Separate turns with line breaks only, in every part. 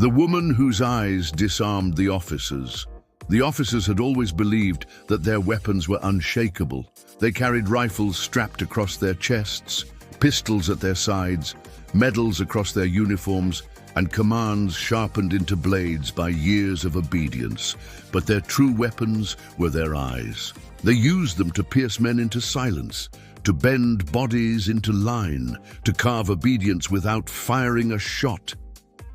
The woman whose eyes disarmed the officers. The officers had always believed that their weapons were unshakable. They carried rifles strapped across their chests, pistols at their sides, medals across their uniforms, and commands sharpened into blades by years of obedience. But their true weapons were their eyes. They used them to pierce men into silence, to bend bodies into line, to carve obedience without firing a shot.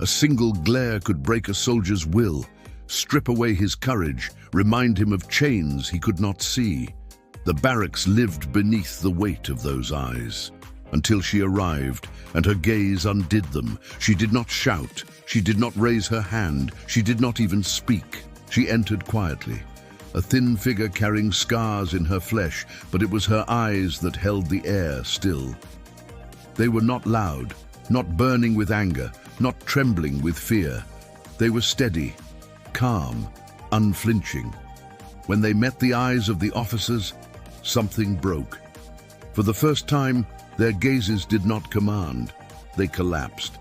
A single glare could break a soldier's will, strip away his courage, remind him of chains he could not see. The barracks lived beneath the weight of those eyes, until she arrived, and her gaze undid them. She did not shout, she did not raise her hand, she did not even speak. She entered quietly, a thin figure carrying scars in her flesh, but it was her eyes that held the air still. They were not loud, not burning with anger, not trembling with fear. They were steady, calm, unflinching. When they met the eyes of the officers, something broke. For the first time, their gazes did not command. They collapsed.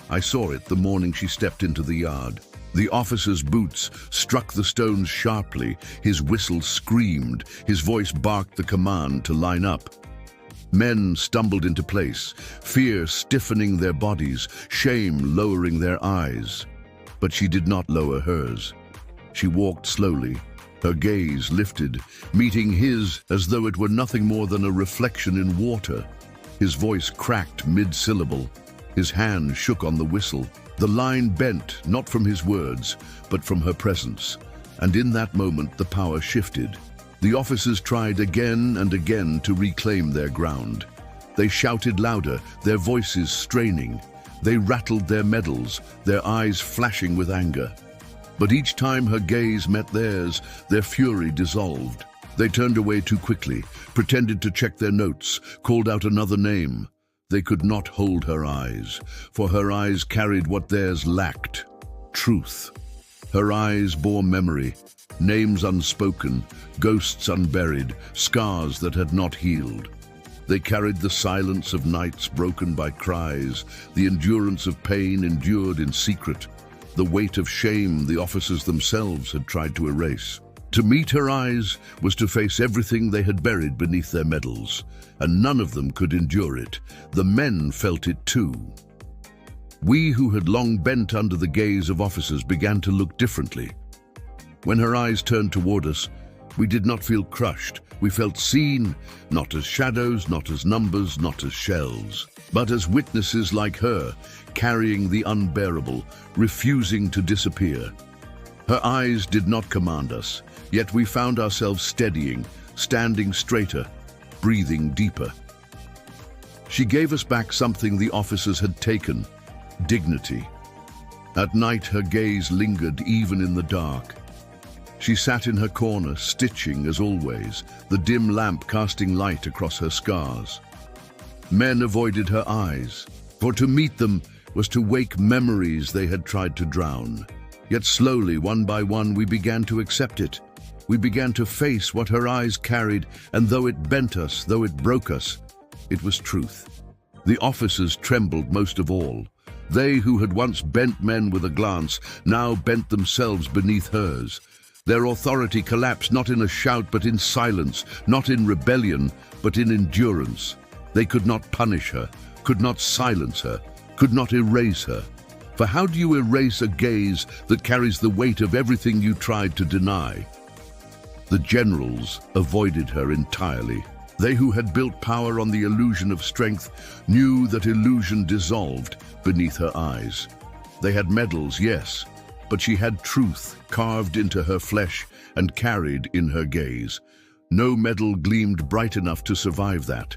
I saw it the morning she stepped into the yard. The officer's boots struck the stones sharply. His whistle screamed. His voice barked the command to line up. Men stumbled into place, fear stiffening their bodies, shame lowering their eyes. But she did not lower hers. She walked slowly, her gaze lifted, meeting his as though it were nothing more than a reflection in water. His voice cracked mid-syllable. His hand shook on the whistle. The line bent, not from his words, but from her presence. And in that moment, the power shifted. The officers tried again and again to reclaim their ground. They shouted louder, their voices straining. They rattled their medals, their eyes flashing with anger. But each time her gaze met theirs, their fury dissolved. They turned away too quickly, pretended to check their notes, called out another name. They could not hold her eyes, for her eyes carried what theirs lacked: truth. Her eyes bore memory, names unspoken, ghosts unburied, scars that had not healed. They carried the silence of nights broken by cries, the endurance of pain endured in secret, the weight of shame the officers themselves had tried to erase. To meet her eyes was to face everything they had buried beneath their medals, and none of them could endure it. The men felt it too. We who had long bent under the gaze of officers began to look differently. When her eyes turned toward us, we did not feel crushed. We felt seen, not as shadows, not as numbers, not as shells, but as witnesses like her, carrying the unbearable, refusing to disappear. Her eyes did not command us, yet we found ourselves steadying, standing straighter, breathing deeper. She gave us back something the officers had taken: dignity. At night, her gaze lingered even in the dark. She sat in her corner, stitching as always, the dim lamp casting light across her scars. Men avoided her eyes, for to meet them was to wake memories they had tried to drown. Yet slowly, one by one, we began to accept it. We began to face what her eyes carried, and though it bent us, though it broke us, it was truth. The officers trembled most of all. They who had once bent men with a glance now bent themselves beneath hers. Their authority collapsed not in a shout but in silence, not in rebellion but in endurance. They could not punish her, could not silence her, could not erase her. For how do you erase a gaze that carries the weight of everything you tried to deny? The generals avoided her entirely. They who had built power on the illusion of strength knew that illusion dissolved beneath her eyes. They had medals, yes, but she had truth carved into her flesh and carried in her gaze. No medal gleamed bright enough to survive that.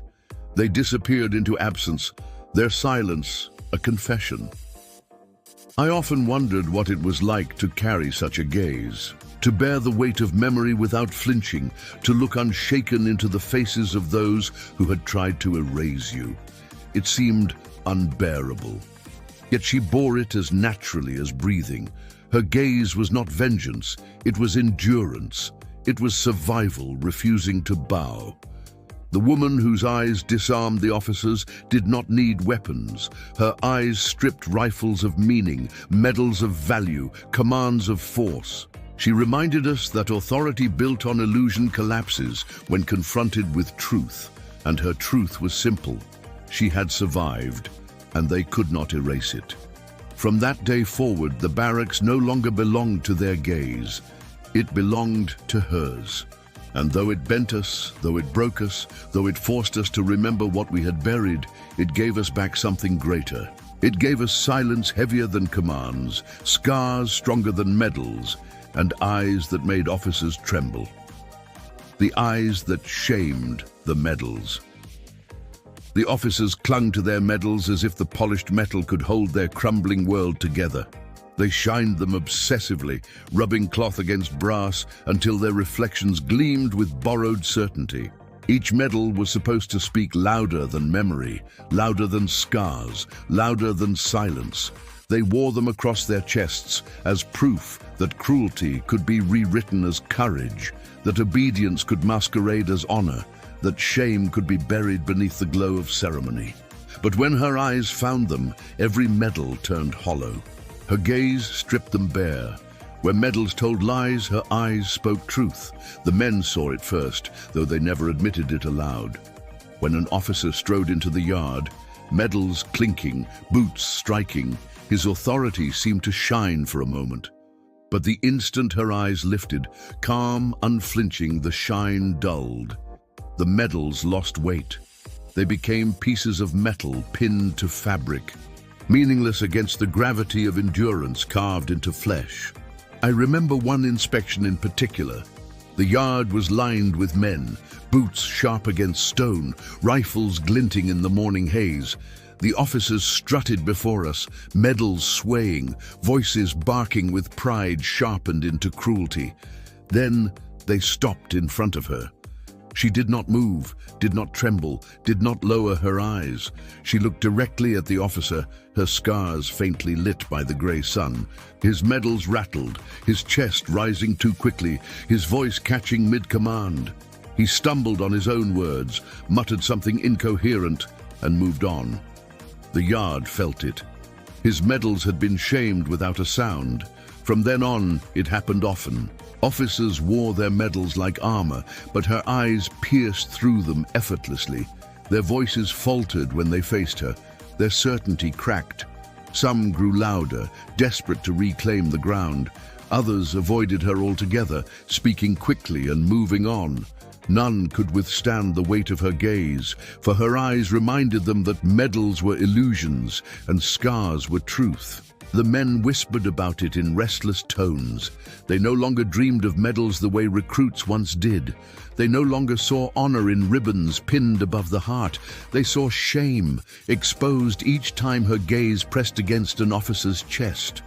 They disappeared into absence, their silence a confession. I often wondered what it was like to carry such a gaze, to bear the weight of memory without flinching, to look unshaken into the faces of those who had tried to erase you. It seemed unbearable. Yet she bore it as naturally as breathing. Her gaze was not vengeance, it was endurance. It was survival refusing to bow. The woman whose eyes disarmed the officers did not need weapons. Her eyes stripped rifles of meaning, medals of value, commands of force. She reminded us that authority built on illusion collapses when confronted with truth, and her truth was simple. She had survived, and they could not erase it. From that day forward, the barracks no longer belonged to their gaze. It belonged to hers. And though it bent us, though it broke us, though it forced us to remember what we had buried, it gave us back something greater. It gave us silence heavier than commands, scars stronger than medals, and eyes that made officers tremble. The eyes that shamed the medals. The officers clung to their medals as if the polished metal could hold their crumbling world together. They shined them obsessively, rubbing cloth against brass until their reflections gleamed with borrowed certainty. Each medal was supposed to speak louder than memory, louder than scars, louder than silence. They wore them across their chests as proof that cruelty could be rewritten as courage, that obedience could masquerade as honor, that shame could be buried beneath the glow of ceremony. But when her eyes found them, every medal turned hollow. Her gaze stripped them bare. Where medals told lies, her eyes spoke truth. The men saw it first, though they never admitted it aloud. When an officer strode into the yard, medals clinking, boots striking, his authority seemed to shine for a moment. But the instant her eyes lifted, calm, unflinching, the shine dulled. The medals lost weight. They became pieces of metal pinned to fabric, meaningless against the gravity of endurance carved into flesh. I remember one inspection in particular. The yard was lined with men, boots sharp against stone, rifles glinting in the morning haze. The officers strutted before us, medals swaying, voices barking with pride sharpened into cruelty. Then they stopped in front of her. She did not move, did not tremble, did not lower her eyes. She looked directly at the officer, her scars faintly lit by the grey sun. His medals rattled, his chest rising too quickly, his voice catching mid-command. He stumbled on his own words, muttered something incoherent, and moved on. The yard felt it. His medals had been shamed without a sound. From then on, it happened often. Officers wore their medals like armor, but her eyes pierced through them effortlessly. Their voices faltered when they faced her. Their certainty cracked. Some grew louder, desperate to reclaim the ground. Others avoided her altogether, speaking quickly and moving on. None could withstand the weight of her gaze, for her eyes reminded them that medals were illusions and scars were truth. The men whispered about it in restless tones. They no longer dreamed of medals the way recruits once did. They no longer saw honor in ribbons pinned above the heart. They saw shame, exposed each time her gaze pressed against an officer's chest.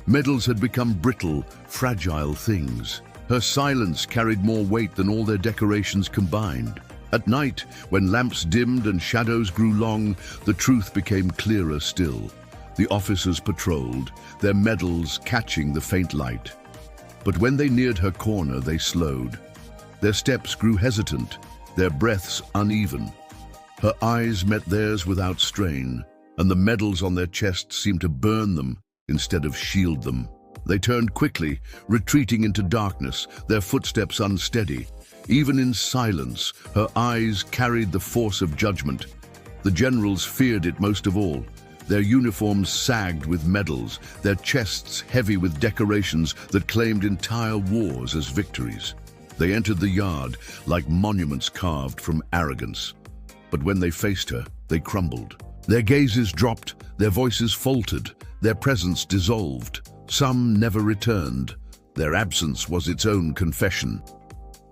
Medals had become brittle, fragile things. Her silence carried more weight than all their decorations combined. At night, when lamps dimmed and shadows grew long, the truth became clearer still. The officers patrolled, their medals catching the faint light. But when they neared her corner, they slowed. Their steps grew hesitant, their breaths uneven. Her eyes met theirs without strain, and the medals on their chests seemed to burn them instead of shield them. They turned quickly, retreating into darkness, their footsteps unsteady. Even in silence, her eyes carried the force of judgment. The generals feared it most of all. Their uniforms sagged with medals, their chests heavy with decorations that claimed entire wars as victories. They entered the yard like monuments carved from arrogance. But when they faced her, they crumbled. Their gazes dropped, their voices faltered, their presence dissolved. Some never returned. Their absence was its own confession.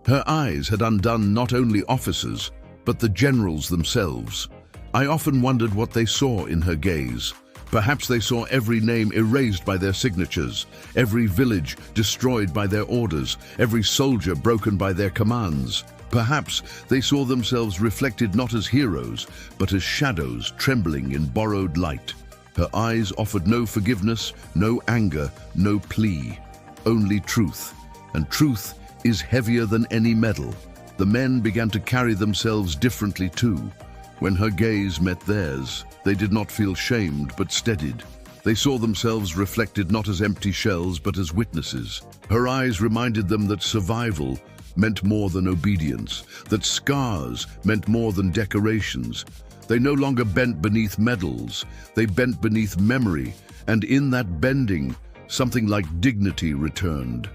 Her eyes had undone not only officers, but the generals themselves. I often wondered what they saw in her gaze. Perhaps they saw every name erased by their signatures, every village destroyed by their orders, every soldier broken by their commands. Perhaps they saw themselves reflected not as heroes, but as shadows trembling in borrowed light. Her eyes offered no forgiveness, no anger, no plea, only truth. And truth is heavier than any medal. The men began to carry themselves differently too. When her gaze met theirs, they did not feel shamed but steadied. They saw themselves reflected not as empty shells but as witnesses. Her eyes reminded them that survival meant more than obedience, that scars meant more than decorations. They no longer bent beneath medals, they bent beneath memory, and in that bending, something like dignity returned.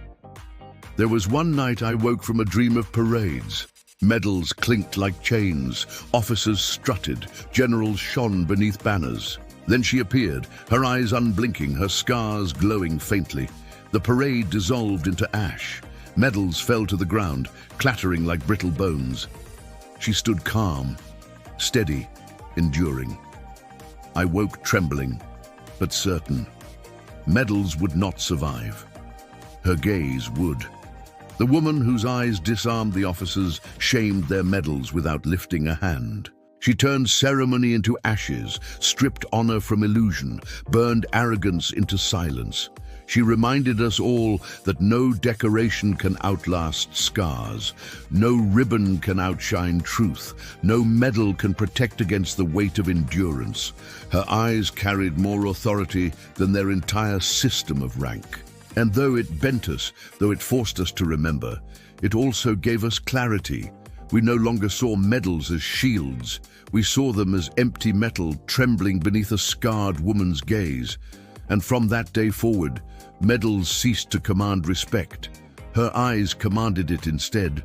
There was one night I woke from a dream of parades. Medals clinked like chains, officers strutted, generals shone beneath banners. Then she appeared, her eyes unblinking, her scars glowing faintly. The parade dissolved into ash. Medals fell to the ground, clattering like brittle bones. She stood calm, steady, enduring. I woke trembling, but certain. Medals would not survive. Her gaze would. The woman whose eyes disarmed the officers shamed their medals without lifting a hand. She turned ceremony into ashes, stripped honor from illusion, burned arrogance into silence. She reminded us all that no decoration can outlast scars, no ribbon can outshine truth, no medal can protect against the weight of endurance. Her eyes carried more authority than their entire system of rank. And though it bent us, though it forced us to remember, it also gave us clarity. We no longer saw medals as shields. We saw them as empty metal trembling beneath a scarred woman's gaze. And from that day forward, medals ceased to command respect. Her eyes commanded it instead.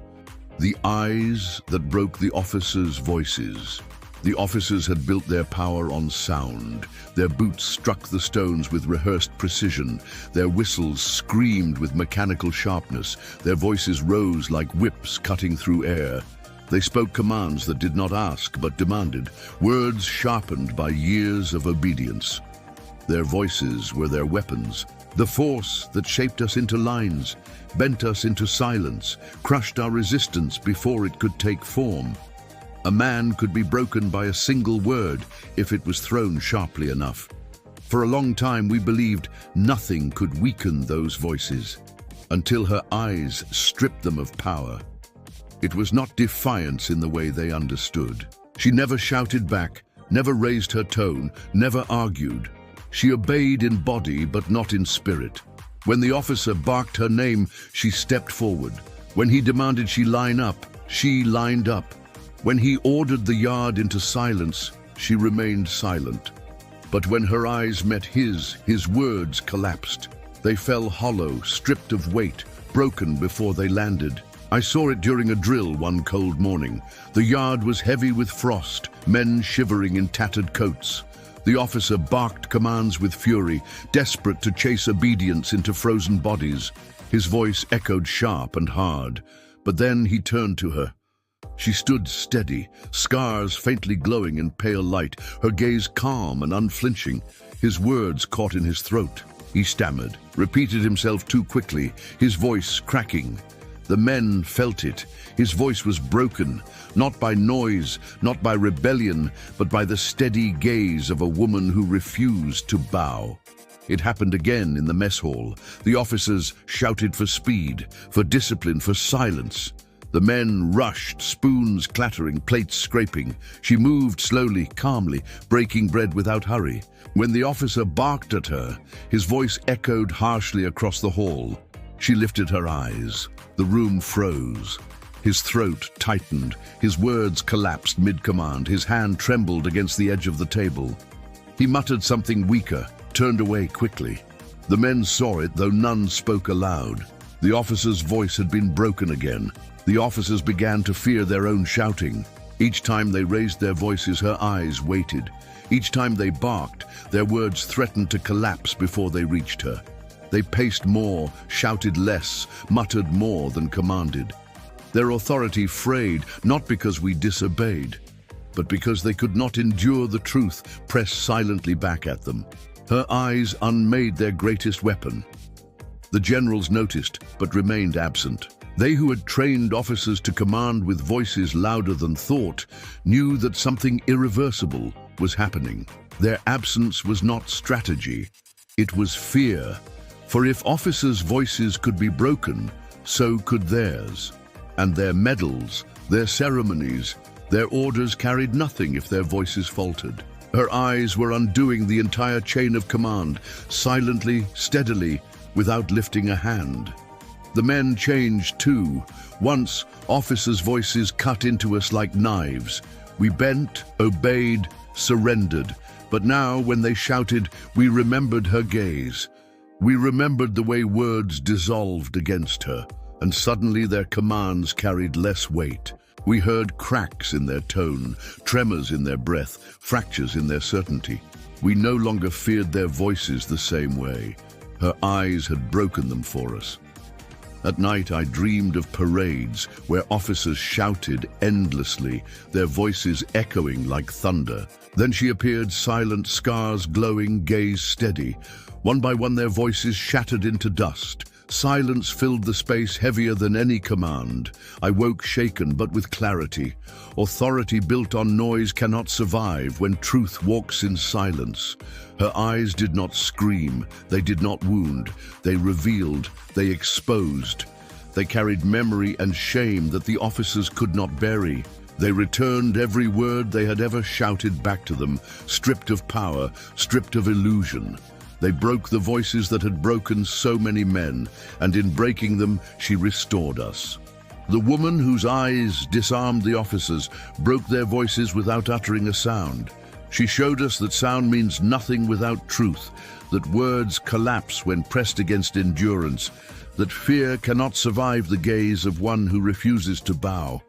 The eyes that broke the officers' voices. The officers had built their power on sound. Their boots struck the stones with rehearsed precision. Their whistles screamed with mechanical sharpness. Their voices rose like whips cutting through air. They spoke commands that did not ask but demanded, words sharpened by years of obedience. Their voices were their weapons, the force that shaped us into lines, bent us into silence, crushed our resistance before it could take form. A man could be broken by a single word if it was thrown sharply enough. For a long time we believed nothing could weaken those voices, until her eyes stripped them of power. It was not defiance in the way they understood. She never shouted back, never raised her tone, never argued. She obeyed in body but not in spirit. When the officer barked her name, she stepped forward. When he demanded she line up, she lined up. When he ordered the yard into silence, she remained silent. But when her eyes met his words collapsed. They fell hollow, stripped of weight, broken before they landed. I saw it during a drill one cold morning. The yard was heavy with frost, men shivering in tattered coats. The officer barked commands with fury, desperate to chase obedience into frozen bodies. His voice echoed sharp and hard. But then he turned to her. She stood steady, scars faintly glowing in pale light, her gaze calm and unflinching. His words caught in his throat. He stammered, repeated himself too quickly, his voice cracking. The men felt it. His voice was broken, not by noise, not by rebellion, but by the steady gaze of a woman who refused to bow. It happened again in the mess hall. The officers shouted for speed, for discipline, for silence. The men rushed, spoons clattering, plates scraping. She moved slowly, calmly, breaking bread without hurry. When the officer barked at her, his voice echoed harshly across the hall. She lifted her eyes. The room froze. His throat tightened. His words collapsed mid-command. His hand trembled against the edge of the table. He muttered something weaker, turned away quickly. The men saw it, though none spoke aloud. The officer's voice had been broken again. The officers began to fear their own shouting. Each time they raised their voices, her eyes waited. Each time they barked, their words threatened to collapse before they reached her. They paced more, shouted less, muttered more than commanded. Their authority frayed, not because we disobeyed, but because they could not endure the truth pressed silently back at them. Her eyes unmade their greatest weapon. The generals noticed, but remained absent. They who had trained officers to command with voices louder than thought knew that something irreversible was happening. Their absence was not strategy, it was fear. For if officers' voices could be broken, so could theirs. And their medals, their ceremonies, their orders carried nothing if their voices faltered. Her eyes were undoing the entire chain of command, silently, steadily, without lifting a hand. The men changed too. Once, officers' voices cut into us like knives. We bent, obeyed, surrendered. But now, when they shouted, we remembered her gaze. We remembered the way words dissolved against her, and suddenly their commands carried less weight. We heard cracks in their tone, tremors in their breath, fractures in their certainty. We no longer feared their voices the same way. Her eyes had broken them for us. At night, I dreamed of parades where officers shouted endlessly, their voices echoing like thunder. Then she appeared, silent, scars glowing, gaze steady. One by one, their voices shattered into dust. Silence filled the space heavier than any command. I woke shaken, but with clarity. Authority built on noise cannot survive when truth walks in silence. Her eyes did not scream, they did not wound. They revealed, they exposed. They carried memory and shame that the officers could not bury. They returned every word they had ever shouted back to them, stripped of power, stripped of illusion. They broke the voices that had broken so many men, and in breaking them, she restored us. The woman whose eyes disarmed the officers broke their voices without uttering a sound. She showed us that sound means nothing without truth, that words collapse when pressed against endurance, that fear cannot survive the gaze of one who refuses to bow.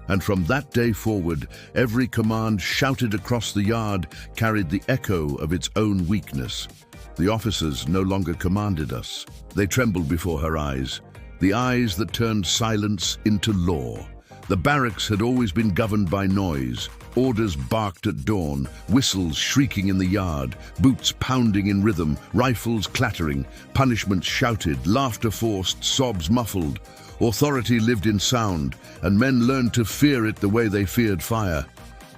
And from that day forward, every command shouted across the yard carried the echo of its own weakness. The officers no longer commanded us. They trembled before her eyes, the eyes that turned silence into law. The barracks had always been governed by noise. Orders barked at dawn, whistles shrieking in the yard, boots pounding in rhythm, rifles clattering, punishments shouted, laughter forced, sobs muffled. Authority lived in sound, and men learned to fear it the way they feared fire.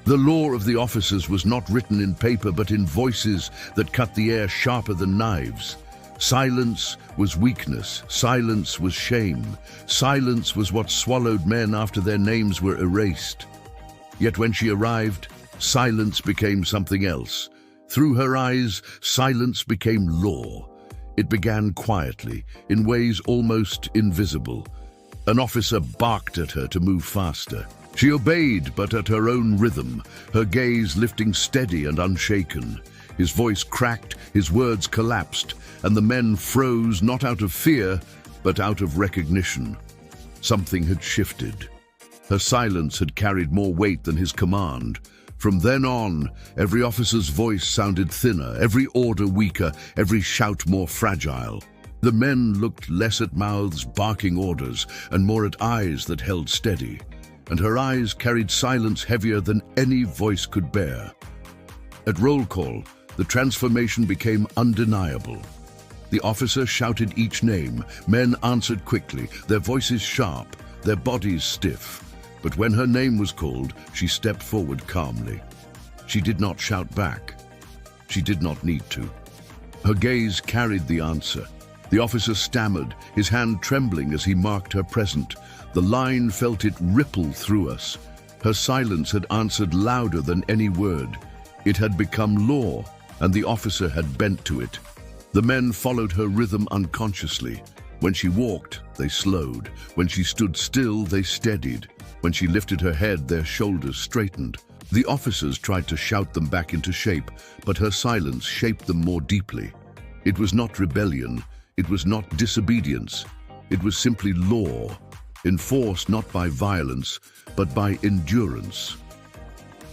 The law of the officers was not written in paper, but in voices that cut the air sharper than knives. Silence was weakness. Silence was shame. Silence was what swallowed men after their names were erased. Yet when she arrived, silence became something else. Through her eyes, silence became law. It began quietly, in ways almost invisible. An officer barked at her to move faster. She obeyed, but at her own rhythm, her gaze lifting steady and unshaken. His voice cracked, his words collapsed, and the men froze not out of fear, but out of recognition. Something had shifted. Her silence had carried more weight than his command. From then on, every officer's voice sounded thinner, every order weaker, every shout more fragile. The men looked less at mouths barking orders and more at eyes that held steady. And her eyes carried silence heavier than any voice could bear. At roll call, the transformation became undeniable. The officer shouted each name. Men answered quickly, their voices sharp, their bodies stiff. But when her name was called, she stepped forward calmly. She did not shout back. She did not need to. Her gaze carried the answer. The officer stammered, his hand trembling as he marked her present. The line felt it ripple through us. Her silence had answered louder than any word. It had become law, and the officer had bent to it. The men followed her rhythm unconsciously. When she walked, they slowed. When she stood still, they steadied. When she lifted her head, their shoulders straightened. The officers tried to shout them back into shape, but her silence shaped them more deeply. It was not rebellion. It was not disobedience. It was simply law, enforced not by violence, but by endurance.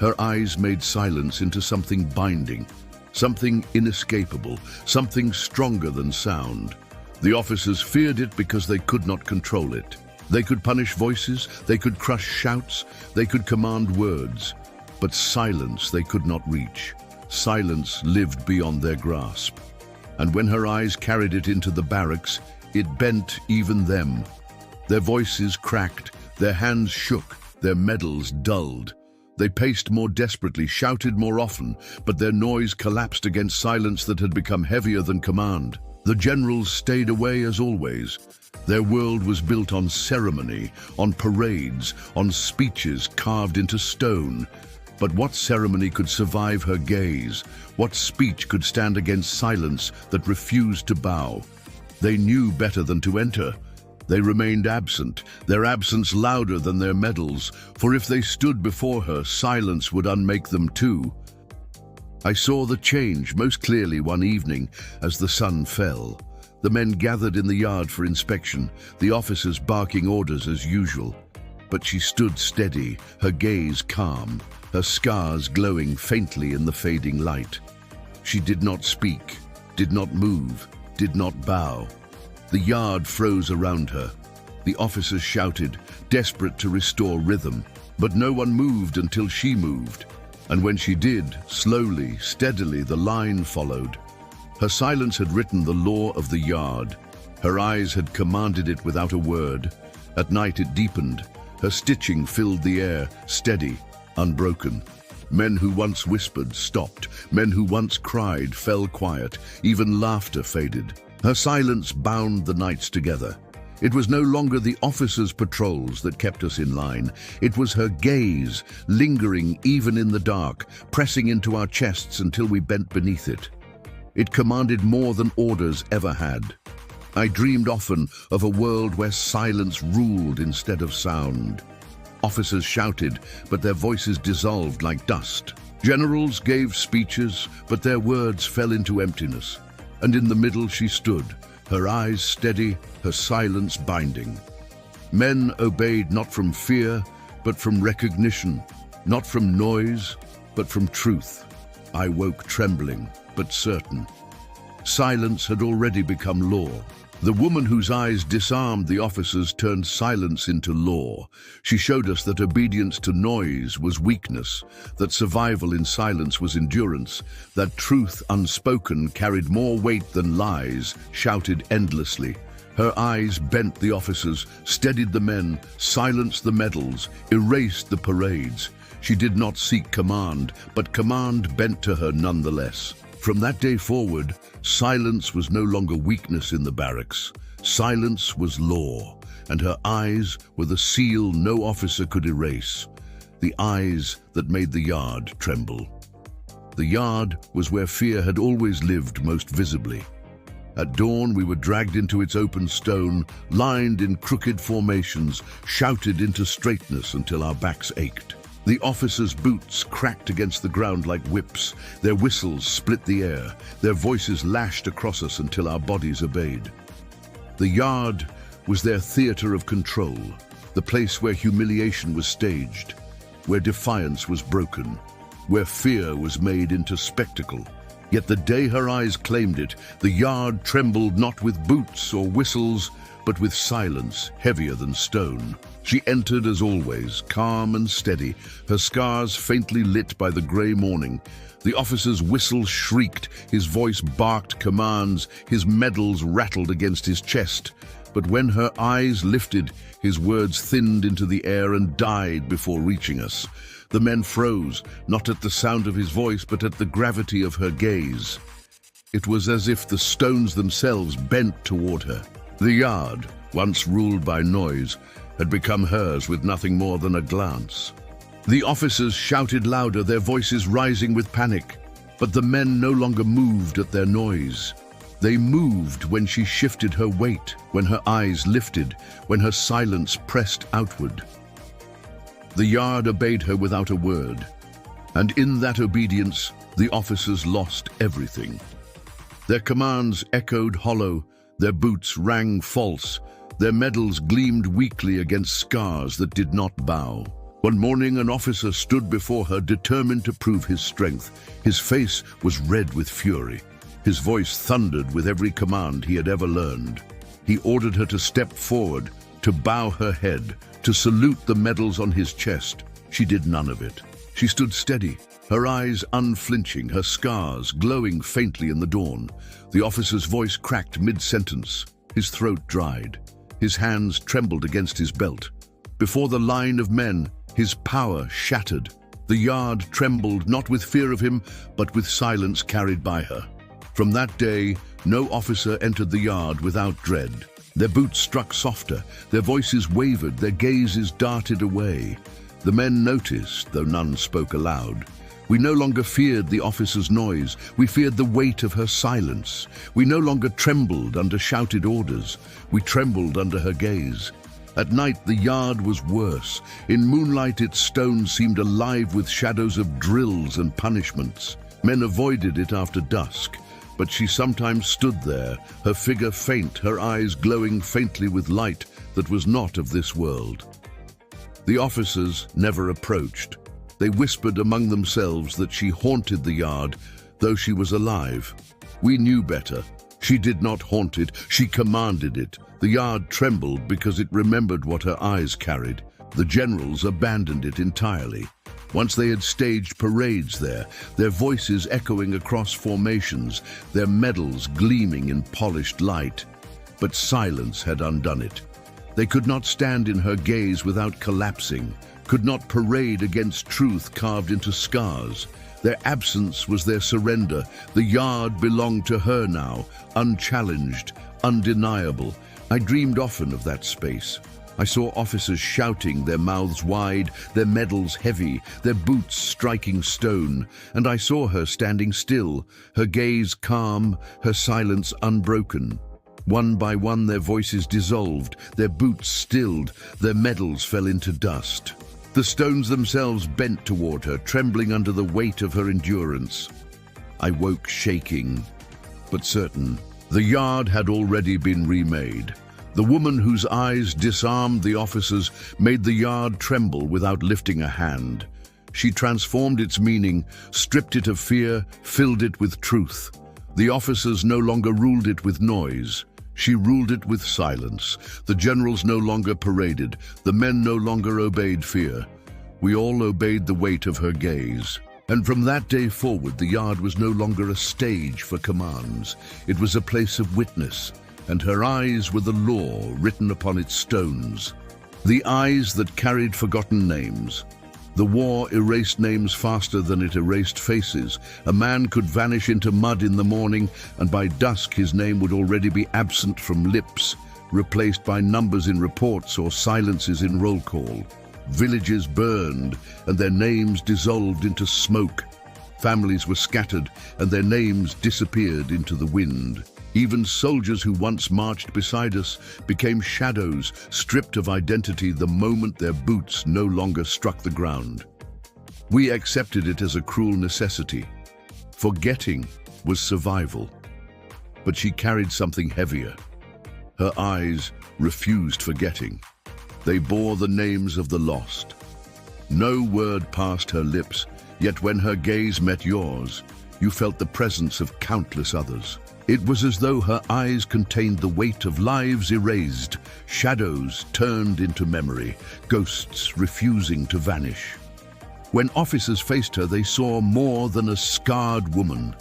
Her eyes made silence into something binding, something inescapable, something stronger than sound. The officers feared it because they could not control it. They could punish voices, they could crush shouts, they could command words, but silence they could not reach. Silence lived beyond their grasp. And when her eyes carried it into the barracks, it bent even them. Their voices cracked, their hands shook, their medals dulled. They paced more desperately, shouted more often, but their noise collapsed against silence that had become heavier than command. The generals stayed away as always. Their world was built on ceremony, on parades, on speeches carved into stone. But what ceremony could survive her gaze? What speech could stand against silence that refused to bow? They knew better than to enter. They remained absent, their absence louder than their medals, for if they stood before her, silence would unmake them too. I saw the change most clearly one evening as the sun fell. The men gathered in the yard for inspection, the officers barking orders as usual. But she stood steady, her gaze calm, her scars glowing faintly in the fading light. She did not speak, did not move, did not bow. The yard froze around her. The officers shouted, desperate to restore rhythm, but no one moved until she moved. And when she did, slowly, steadily, the line followed. Her silence had written the law of the yard. Her eyes had commanded it without a word. At night it deepened. Her stitching filled the air, steady, unbroken. Men who once whispered stopped. Men who once cried fell quiet. Even laughter faded. Her silence bound the nights together. It was no longer the officers' patrols that kept us in line. It was her gaze, lingering even in the dark, pressing into our chests until we bent beneath it. It commanded more than orders ever had. I dreamed often of a world where silence ruled instead of sound. Officers shouted, but their voices dissolved like dust. Generals gave speeches, but their words fell into emptiness. And in the middle she stood, her eyes steady, her silence binding. Men obeyed not from fear, but from recognition, not from noise, but from truth. I woke trembling, but certain. Silence had already become law. The woman whose eyes disarmed the officers turned silence into law. She showed us that obedience to noise was weakness, that survival in silence was endurance, that truth unspoken carried more weight than lies, shouted endlessly. Her eyes bent the officers, steadied the men, silenced the medals, erased the parades. She did not seek command, but command bent to her nonetheless. From that day forward, silence was no longer weakness in the barracks. Silence was law, and her eyes were the seal no officer could erase. The eyes that made the yard tremble. The yard was where fear had always lived most visibly. At dawn, we were dragged into its open stone, lined in crooked formations, shouted into straightness until our backs ached. The officers' boots cracked against the ground like whips. Their whistles split the air. Their voices lashed across us until our bodies obeyed. The yard was their theater of control, the place where humiliation was staged, where defiance was broken, where fear was made into spectacle. Yet the day her eyes claimed it, the yard trembled not with boots or whistles, but with silence heavier than stone. She entered as always, calm and steady, her scars faintly lit by the grey morning. The officer's whistle shrieked, his voice barked commands, his medals rattled against his chest. But when her eyes lifted, his words thinned into the air and died before reaching us. The men froze, not at the sound of his voice, but at the gravity of her gaze. It was as if the stones themselves bent toward her. The yard, once ruled by noise, had become hers with nothing more than a glance. The officers shouted louder, their voices rising with panic. But the men no longer moved at their noise. They moved when she shifted her weight, when her eyes lifted, when her silence pressed outward. The yard obeyed her without a word. And in that obedience, the officers lost everything. Their commands echoed hollow, their boots rang false, their medals gleamed weakly against scars that did not bow. One morning, an officer stood before her, determined to prove his strength. His face was red with fury. His voice thundered with every command he had ever learned. He ordered her to step forward, to bow her head, to salute the medals on his chest. She did none of it. She stood steady, her eyes unflinching, her scars glowing faintly in the dawn. The officer's voice cracked mid-sentence. His throat dried. His hands trembled against his belt. Before the line of men, his power shattered. The yard trembled not with fear of him, but with silence carried by her. From that day, no officer entered the yard without dread. Their boots struck softer, their voices wavered, their gazes darted away. The men noticed, though none spoke aloud. We no longer feared the officer's noise, we feared the weight of her silence. We no longer trembled under shouted orders, we trembled under her gaze. At night the yard was worse. In moonlight its stones seemed alive with shadows of drills and punishments. Men avoided it after dusk, but she sometimes stood there, her figure faint, her eyes glowing faintly with light that was not of this world. The officers never approached. They whispered among themselves that she haunted the yard, though she was alive. We knew better. She did not haunt it, she commanded it. The yard trembled because it remembered what her eyes carried. The generals abandoned it entirely. Once they had staged parades there, their voices echoing across formations, their medals gleaming in polished light. But silence had undone it. They could not stand in her gaze without collapsing, could not parade against truth carved into scars. Their absence was their surrender. The yard belonged to her now, unchallenged, undeniable. I dreamed often of that space. I saw officers shouting, their mouths wide, their medals heavy, their boots striking stone, and I saw her standing still, her gaze calm, her silence unbroken. One by one their voices dissolved, their boots stilled, their medals fell into dust. The stones themselves bent toward her, trembling under the weight of her endurance. I woke shaking, but certain. The yard had already been remade. The woman whose eyes disarmed the officers made the yard tremble without lifting a hand. She transformed its meaning, stripped it of fear, filled it with truth. The officers no longer ruled it with noise. She ruled it with silence. The generals no longer paraded. The men no longer obeyed fear. We all obeyed the weight of her gaze. And from that day forward, the yard was no longer a stage for commands. It was a place of witness, and her eyes were the law written upon its stones. The eyes that carried forgotten names. The war erased names faster than it erased faces. A man could vanish into mud in the morning, and by dusk his name would already be absent from lips, replaced by numbers in reports or silences in roll call. Villages burned, and their names dissolved into smoke. Families were scattered, and their names disappeared into the wind. Even soldiers who once marched beside us became shadows, stripped of identity the moment their boots no longer struck the ground. We accepted it as a cruel necessity. Forgetting was survival. But she carried something heavier. Her eyes refused forgetting. They bore the names of the lost. No word passed her lips, yet when her gaze met yours, you felt the presence of countless others. It was as though her eyes contained the weight of lives erased, shadows turned into memory, ghosts refusing to vanish. When officers faced her, they saw more than a scarred woman.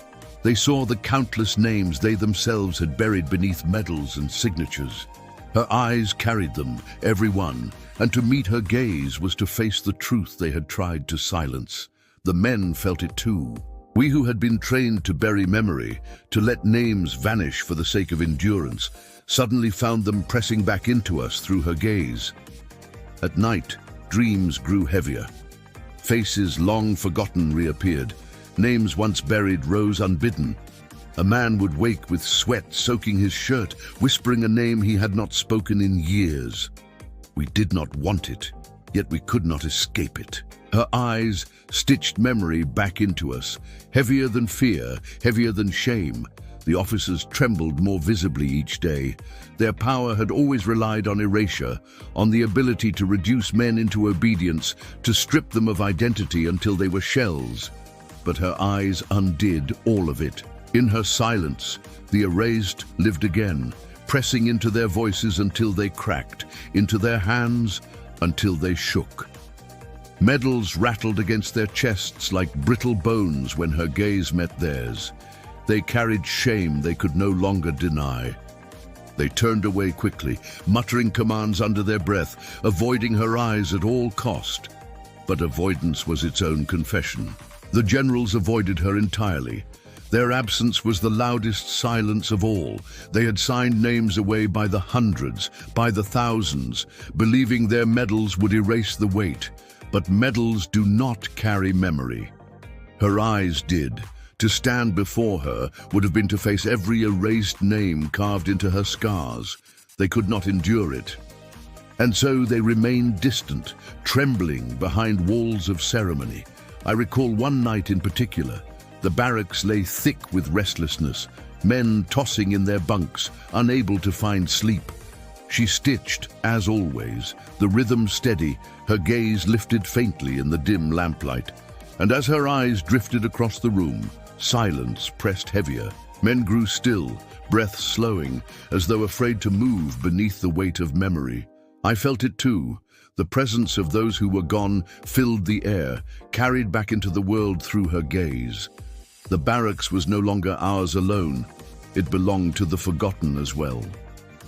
They saw the countless names they themselves had buried beneath medals and signatures. Her eyes carried them, every one, and to meet her gaze was to face the truth they had tried to silence. The men felt it too. We who had been trained to bury memory, to let names vanish for the sake of endurance, suddenly found them pressing back into us through her gaze. At night, dreams grew heavier. Faces long forgotten reappeared. Names once buried rose unbidden. A man would wake with sweat soaking his shirt, whispering a name he had not spoken in years. We did not want it, yet we could not escape it. Her eyes stitched memory back into us, heavier than fear, heavier than shame. The officers trembled more visibly each day. Their power had always relied on erasure, on the ability to reduce men into obedience, to strip them of identity until they were shells. But her eyes undid all of it. In her silence, the erased lived again, pressing into their voices until they cracked, into their hands until they shook. Medals rattled against their chests like brittle bones when her gaze met theirs. They carried shame they could no longer deny. They turned away quickly, muttering commands under their breath, avoiding her eyes at all cost. But avoidance was its own confession. The generals avoided her entirely. Their absence was the loudest silence of all. They had signed names away by the hundreds, by the thousands, believing their medals would erase the weight. But medals do not carry memory. Her eyes did. To stand before her would have been to face every erased name carved into her scars. They could not endure it. And so they remained distant, trembling behind walls of ceremony. I recall one night in particular. The barracks lay thick with restlessness, men tossing in their bunks, unable to find sleep. She stitched, as always, the rhythm steady, her gaze lifted faintly in the dim lamplight. And as her eyes drifted across the room, silence pressed heavier. Men grew still, breath slowing, as though afraid to move beneath the weight of memory. I felt it too. The presence of those who were gone filled the air, carried back into the world through her gaze. The barracks was no longer ours alone. It belonged to the forgotten as well.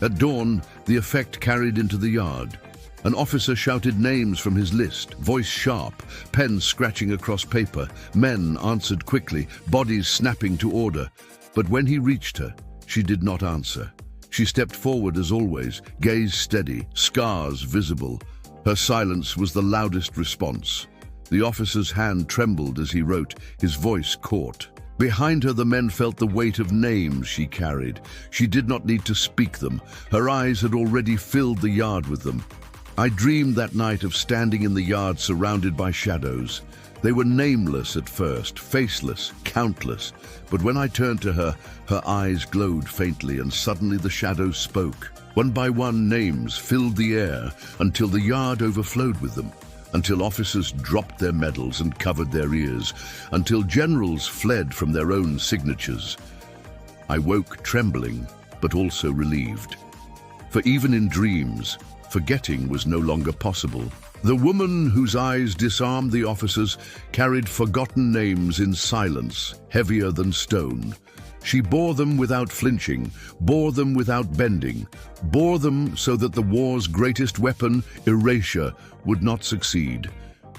At dawn, the effect carried into the yard. An officer shouted names from his list, voice sharp, pen scratching across paper. Men answered quickly, bodies snapping to order. But when he reached her, she did not answer. She stepped forward as always, gaze steady, scars visible. Her silence was the loudest response. The officer's hand trembled as he wrote, his voice caught. Behind her, the men felt the weight of names she carried. She did not need to speak them. Her eyes had already filled the yard with them. I dreamed that night of standing in the yard surrounded by shadows. They were nameless at first, faceless, countless. But when I turned to her, her eyes glowed faintly, and suddenly the shadows spoke. One by one, names filled the air until the yard overflowed with them. Until officers dropped their medals and covered their ears, until generals fled from their own signatures. I woke trembling, but also relieved. For even in dreams, forgetting was no longer possible. The woman whose eyes disarmed the officers carried forgotten names in silence, heavier than stone. She bore them without flinching, bore them without bending, bore them so that the war's greatest weapon, erasure, would not succeed.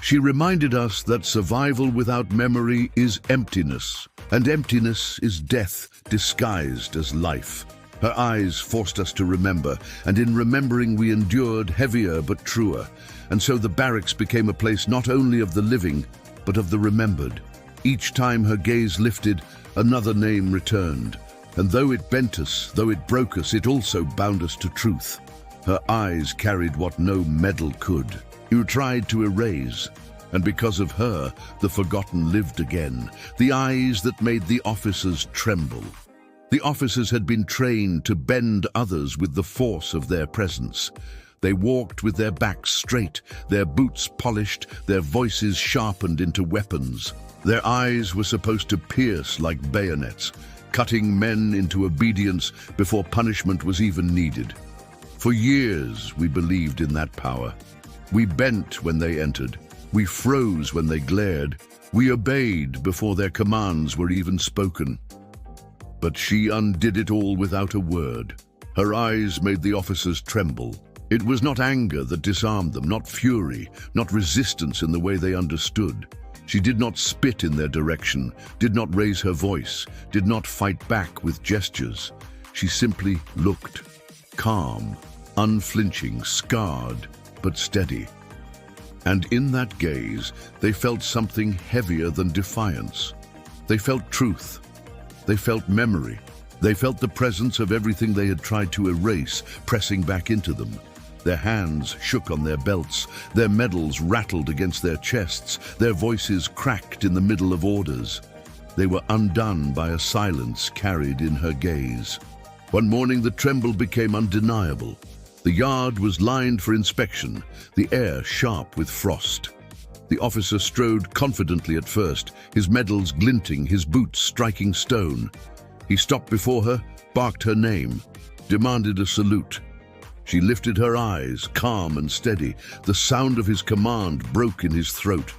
She reminded us that survival without memory is emptiness, and emptiness is death disguised as life. Her eyes forced us to remember, and in remembering we endured heavier but truer. And so the barracks became a place not only of the living, but of the remembered. Each time her gaze lifted, another name returned. And though it bent us, though it broke us, it also bound us to truth. Her eyes carried what no medal could. You tried to erase, and because of her, the forgotten lived again. The eyes that made the officers tremble. The officers had been trained to bend others with the force of their presence. They walked with their backs straight, their boots polished, their voices sharpened into weapons. Their eyes were supposed to pierce like bayonets, cutting men into obedience before punishment was even needed. For years, we believed in that power. We bent when they entered. We froze when they glared. We obeyed before their commands were even spoken. But she undid it all without a word. Her eyes made the officers tremble. It was not anger that disarmed them, not fury, not resistance in the way they understood. She did not spit in their direction, did not raise her voice, did not fight back with gestures. She simply looked, calm, unflinching, scarred, but steady. And in that gaze, they felt something heavier than defiance. They felt truth. They felt memory. They felt the presence of everything they had tried to erase, pressing back into them. Their hands shook on their belts, their medals rattled against their chests, their voices cracked in the middle of orders. They were undone by a silence carried in her gaze. One morning the tremble became undeniable. The yard was lined for inspection, the air sharp with frost. The officer strode confidently at first, his medals glinting, his boots striking stone. He stopped before her, barked her name, demanded a salute. She lifted her eyes, calm and steady. The sound of his command broke in his throat.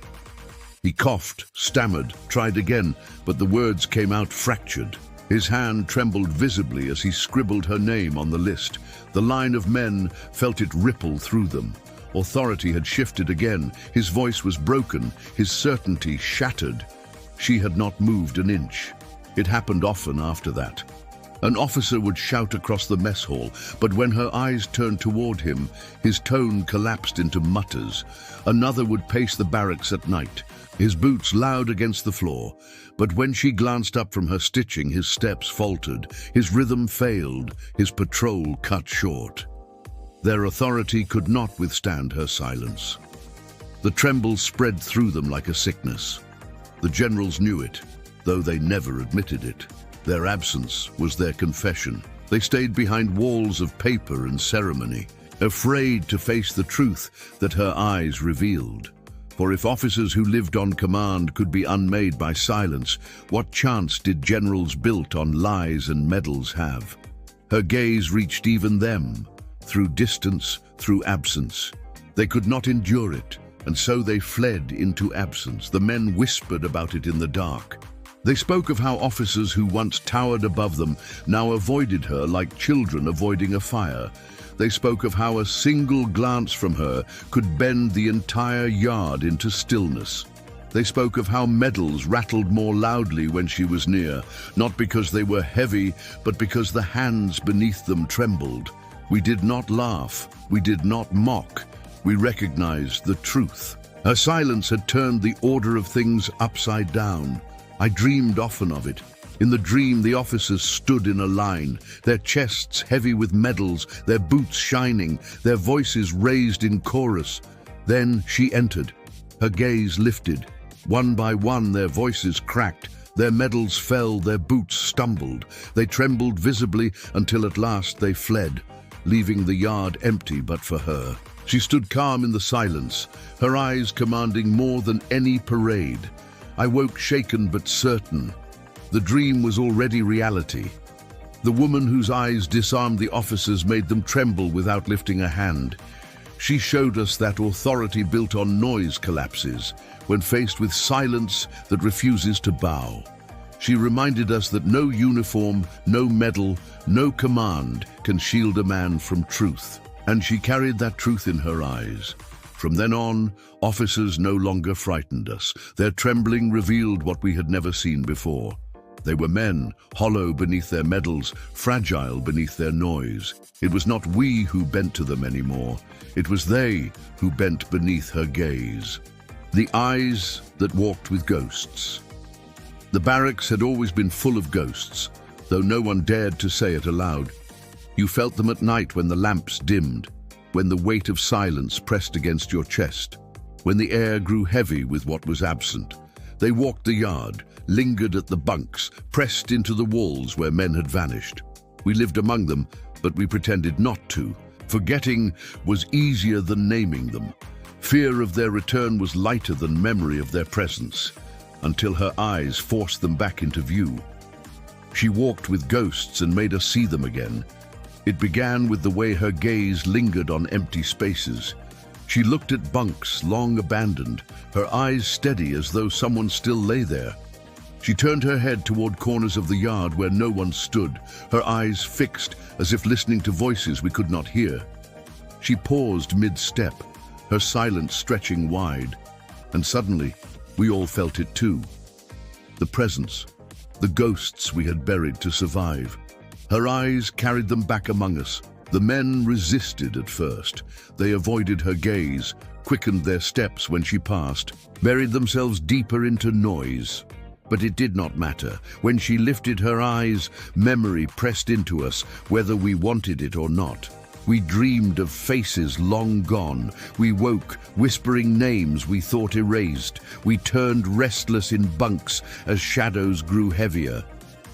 He coughed, stammered, tried again, but the words came out fractured. His hand trembled visibly as he scribbled her name on the list. The line of men felt it ripple through them. Authority had shifted again. His voice was broken, his certainty shattered. She had not moved an inch. It happened often after that. An officer would shout across the mess hall, but when her eyes turned toward him, his tone collapsed into mutters. Another would pace the barracks at night, his boots loud against the floor. But when she glanced up from her stitching, his steps faltered, his rhythm failed, his patrol cut short. Their authority could not withstand her silence. The tremble spread through them like a sickness. The generals knew it, though they never admitted it. Their absence was their confession. They stayed behind walls of paper and ceremony, afraid to face the truth that her eyes revealed. For if officers who lived on command could be unmade by silence, what chance did generals built on lies and medals have? Her gaze reached even them, through distance, through absence. They could not endure it, and so they fled into absence. The men whispered about it in the dark. They spoke of how officers who once towered above them now avoided her like children avoiding a fire. They spoke of how a single glance from her could bend the entire yard into stillness. They spoke of how medals rattled more loudly when she was near, not because they were heavy, but because the hands beneath them trembled. We did not laugh, we did not mock, we recognized the truth. Her silence had turned the order of things upside down. I dreamed often of it. In the dream, the officers stood in a line, their chests heavy with medals, their boots shining, their voices raised in chorus. Then she entered. Her gaze lifted. One by one, their voices cracked, their medals fell, their boots stumbled. They trembled visibly until at last they fled, leaving the yard empty but for her. She stood calm in the silence, her eyes commanding more than any parade. I woke shaken but certain. The dream was already reality. The woman whose eyes disarmed the officers made them tremble without lifting a hand. She showed us that authority built on noise collapses when faced with silence that refuses to bow. She reminded us that no uniform, no medal, no command can shield a man from truth. And she carried that truth in her eyes. From then on, officers no longer frightened us. Their trembling revealed what we had never seen before. They were men, hollow beneath their medals, fragile beneath their noise. It was not we who bent to them anymore. It was they who bent beneath her gaze. The eyes that walked with ghosts. The barracks had always been full of ghosts, though no one dared to say it aloud. You felt them at night when the lamps dimmed, when the weight of silence pressed against your chest, when the air grew heavy with what was absent. They walked the yard, lingered at the bunks, pressed into the walls where men had vanished. We lived among them, but we pretended not to. Forgetting was easier than naming them. Fear of their return was lighter than memory of their presence, until her eyes forced them back into view. She walked with ghosts and made us see them again. It began with the way her gaze lingered on empty spaces. She looked at bunks long abandoned, her eyes steady as though someone still lay there. She turned her head toward corners of the yard where no one stood, her eyes fixed as if listening to voices we could not hear. She paused mid-step, her silence stretching wide, and suddenly we all felt it too. The presence, the ghosts we had buried to survive. Her eyes carried them back among us. The men resisted at first. They avoided her gaze, quickened their steps when she passed, buried themselves deeper into noise. But it did not matter. When she lifted her eyes, memory pressed into us, whether we wanted it or not. We dreamed of faces long gone. We woke, whispering names we thought erased. We turned restless in bunks as shadows grew heavier.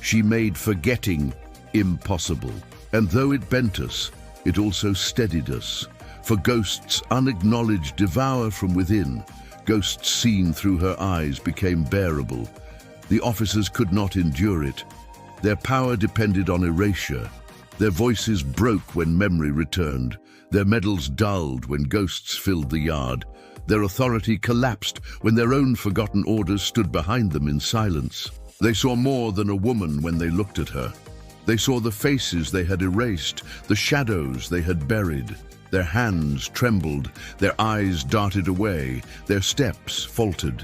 She made forgetting impossible. And though it bent us, it also steadied us. For ghosts unacknowledged devour from within. Ghosts seen through her eyes became bearable. The officers could not endure it. Their power depended on erasure. Their voices broke when memory returned. Their medals dulled when ghosts filled the yard. Their authority collapsed when their own forgotten orders stood behind them in silence. They saw more than a woman when they looked at her. They saw the faces they had erased, the shadows they had buried. Their hands trembled, their eyes darted away, their steps faltered.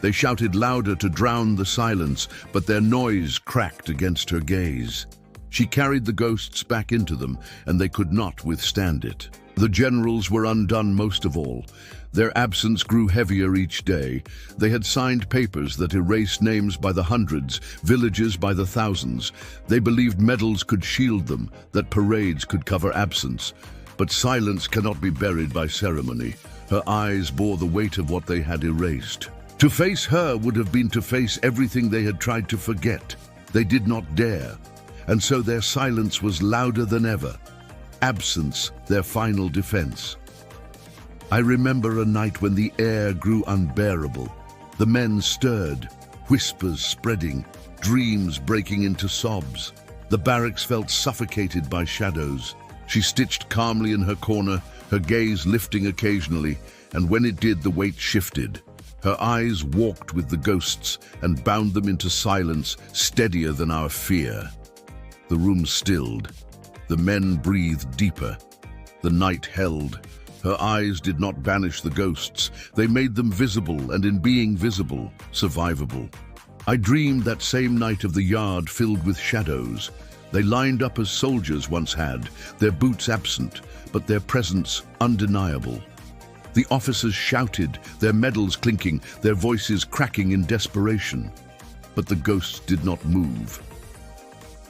They shouted louder to drown the silence, but their noise cracked against her gaze. She carried the ghosts back into them, and they could not withstand it. The generals were undone most of all. Their absence grew heavier each day. They had signed papers that erased names by the hundreds, villages by the thousands. They believed medals could shield them, that parades could cover absence. But silence cannot be buried by ceremony. Her eyes bore the weight of what they had erased. To face her would have been to face everything they had tried to forget. They did not dare, and so their silence was louder than ever. Absence, their final defense. I remember a night when the air grew unbearable. The men stirred, whispers spreading, dreams breaking into sobs. The barracks felt suffocated by shadows. She stitched calmly in her corner, her gaze lifting occasionally, and when it did, the weight shifted. Her eyes walked with the ghosts and bound them into silence, steadier than our fear. The room stilled. The men breathed deeper. The night held. Her eyes did not banish the ghosts. They made them visible, and in being visible, survivable. I dreamed that same night of the yard filled with shadows. They lined up as soldiers once had, their boots absent, but their presence undeniable. The officers shouted, their medals clinking, their voices cracking in desperation. But the ghosts did not move.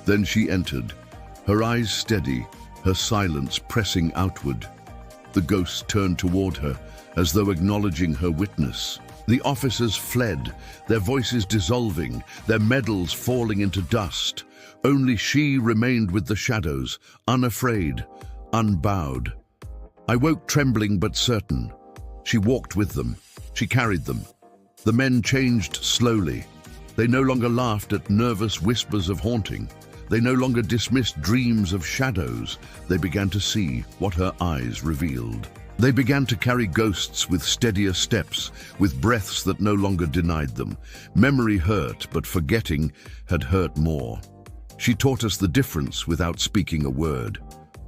Then she entered, her eyes steady, her silence pressing outward. The ghosts turned toward her, as though acknowledging her witness. The officers fled, their voices dissolving, their medals falling into dust. Only she remained with the shadows, unafraid, unbowed. I woke trembling but certain. She walked with them. She carried them. The men changed slowly. They no longer laughed at nervous whispers of haunting. They no longer dismissed dreams of shadows. They began to see what her eyes revealed. They began to carry ghosts with steadier steps, with breaths that no longer denied them. Memory hurt, but forgetting had hurt more. She taught us the difference without speaking a word.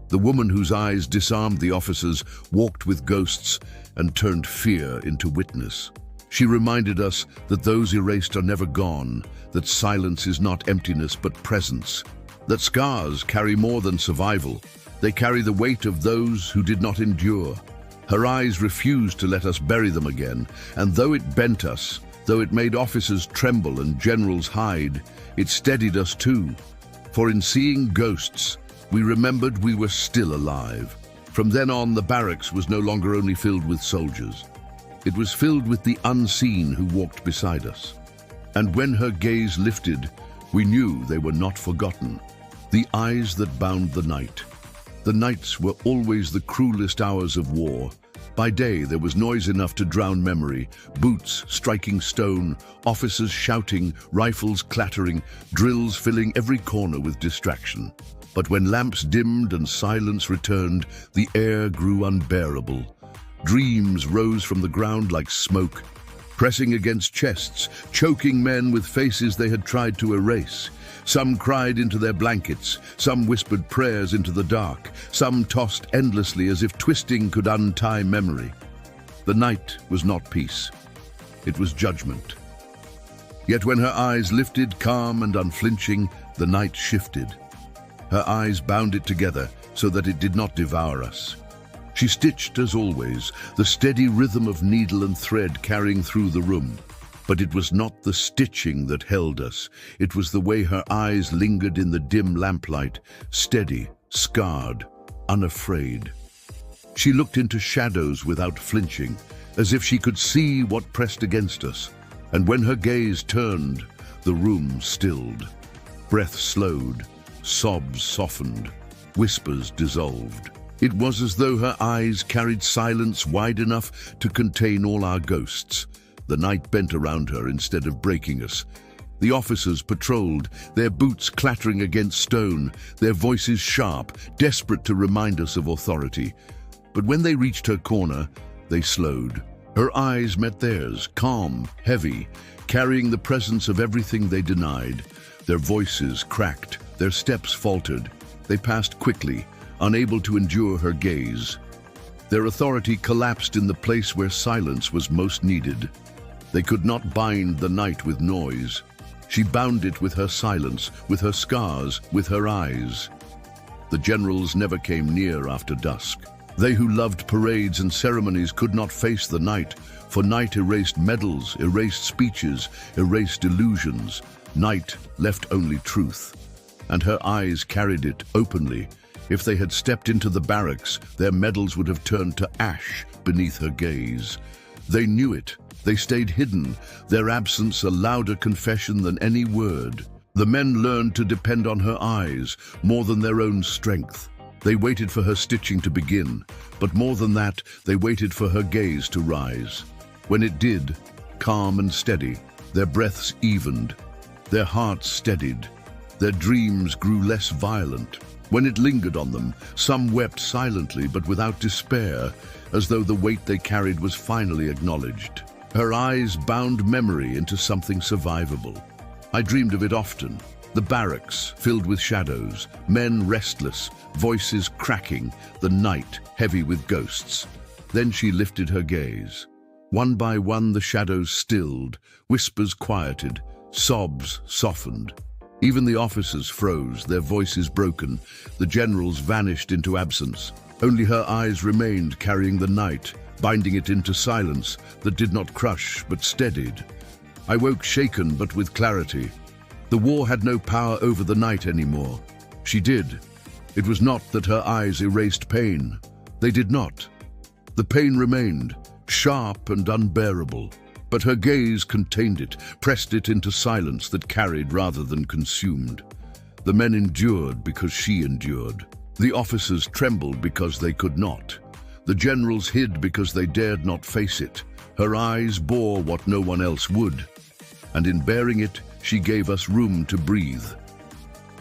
The woman whose eyes disarmed the officers walked with ghosts and turned fear into witness. She reminded us that those erased are never gone, that silence is not emptiness but presence, that scars carry more than survival. They carry the weight of those who did not endure. Her eyes refused to let us bury them again, and though it bent us, though it made officers tremble and generals hide, it steadied us too. For in seeing ghosts, we remembered we were still alive. From then on, the barracks was no longer only filled with soldiers. It was filled with the unseen who walked beside us. And when her gaze lifted, we knew they were not forgotten. The eyes that bound the night. The nights were always the cruelest hours of war. By day, there was noise enough to drown memory. Boots striking stone, officers shouting, rifles clattering, drills filling every corner with distraction. But when lamps dimmed and silence returned, the air grew unbearable. Dreams rose from the ground like smoke, pressing against chests, choking men with faces they had tried to erase. Some cried into their blankets, some whispered prayers into the dark, some tossed endlessly as if twisting could untie memory. The night was not peace. It was judgment. Yet when her eyes lifted, calm and unflinching, the night shifted. Her eyes bound it together so that it did not devour us. She stitched as always, the steady rhythm of needle and thread carrying through the room. But it was not the stitching that held us. It was the way her eyes lingered in the dim lamplight, steady, scarred, unafraid. She looked into shadows without flinching, as if she could see what pressed against us. And when her gaze turned, the room stilled. Breath slowed, sobs softened, whispers dissolved. It was as though her eyes carried silence wide enough to contain all our ghosts. The night bent around her instead of breaking us. The officers patrolled, their boots clattering against stone, their voices sharp, desperate to remind us of authority. But when they reached her corner, they slowed. Her eyes met theirs, calm, heavy, carrying the presence of everything they denied. Their voices cracked, their steps faltered. They passed quickly, unable to endure her gaze. Their authority collapsed in the place where silence was most needed. They could not bind the night with noise. She bound it with her silence, with her scars, with her eyes. The generals never came near after dusk. They who loved parades and ceremonies could not face the night, for night erased medals, erased speeches, erased illusions. Night left only truth, and her eyes carried it openly. If they had stepped into the barracks, their medals would have turned to ash beneath her gaze. They knew it. They stayed hidden, their absence a louder confession than any word. The men learned to depend on her eyes more than their own strength. They waited for her stitching to begin, but more than that, they waited for her gaze to rise. When it did, calm and steady, their breaths evened, their hearts steadied, their dreams grew less violent. When it lingered on them, some wept silently but without despair, as though the weight they carried was finally acknowledged. Her eyes bound memory into something survivable. I dreamed of it often. The barracks filled with shadows, men restless, voices cracking, the night heavy with ghosts. Then she lifted her gaze. One by one the shadows stilled, whispers quieted, sobs softened. Even the officers froze, their voices broken. The generals vanished into absence. Only her eyes remained, carrying the night, binding it into silence that did not crush but steadied. I woke shaken but with clarity. The war had no power over the night anymore. She did. It was not that her eyes erased pain. They did not. The pain remained, sharp and unbearable, but her gaze contained it, pressed it into silence that carried rather than consumed. The men endured because she endured. The officers trembled because they could not. The generals hid because they dared not face it. Her eyes bore what no one else would, and in bearing it, she gave us room to breathe.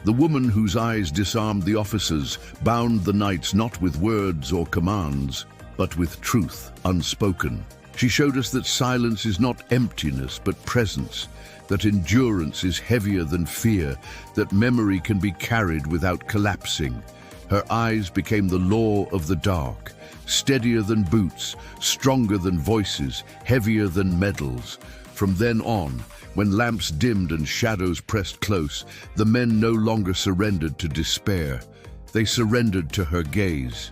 The woman whose eyes disarmed the officers bound the nights not with words or commands, but with truth unspoken. She showed us that silence is not emptiness but presence, that endurance is heavier than fear, that memory can be carried without collapsing. Her eyes became the law of the dark, steadier than boots, stronger than voices, heavier than medals. From then on, when lamps dimmed and shadows pressed close, the men no longer surrendered to despair. They surrendered to her gaze.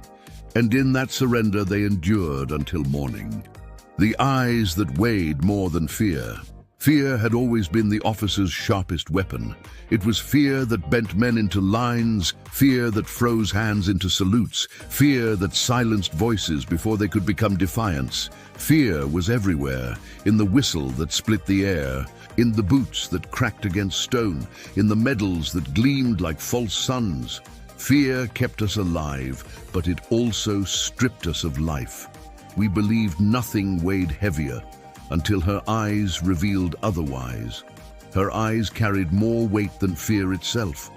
And in that surrender they endured until morning. The eyes that weighed more than fear. Fear had always been the officer's sharpest weapon. It was fear that bent men into lines, fear that froze hands into salutes, fear that silenced voices before they could become defiance. Fear was everywhere, in the whistle that split the air, in the boots that cracked against stone, in the medals that gleamed like false suns. Fear kept us alive, but it also stripped us of life. We believed nothing weighed heavier, until her eyes revealed otherwise. Her eyes carried more weight than fear itself.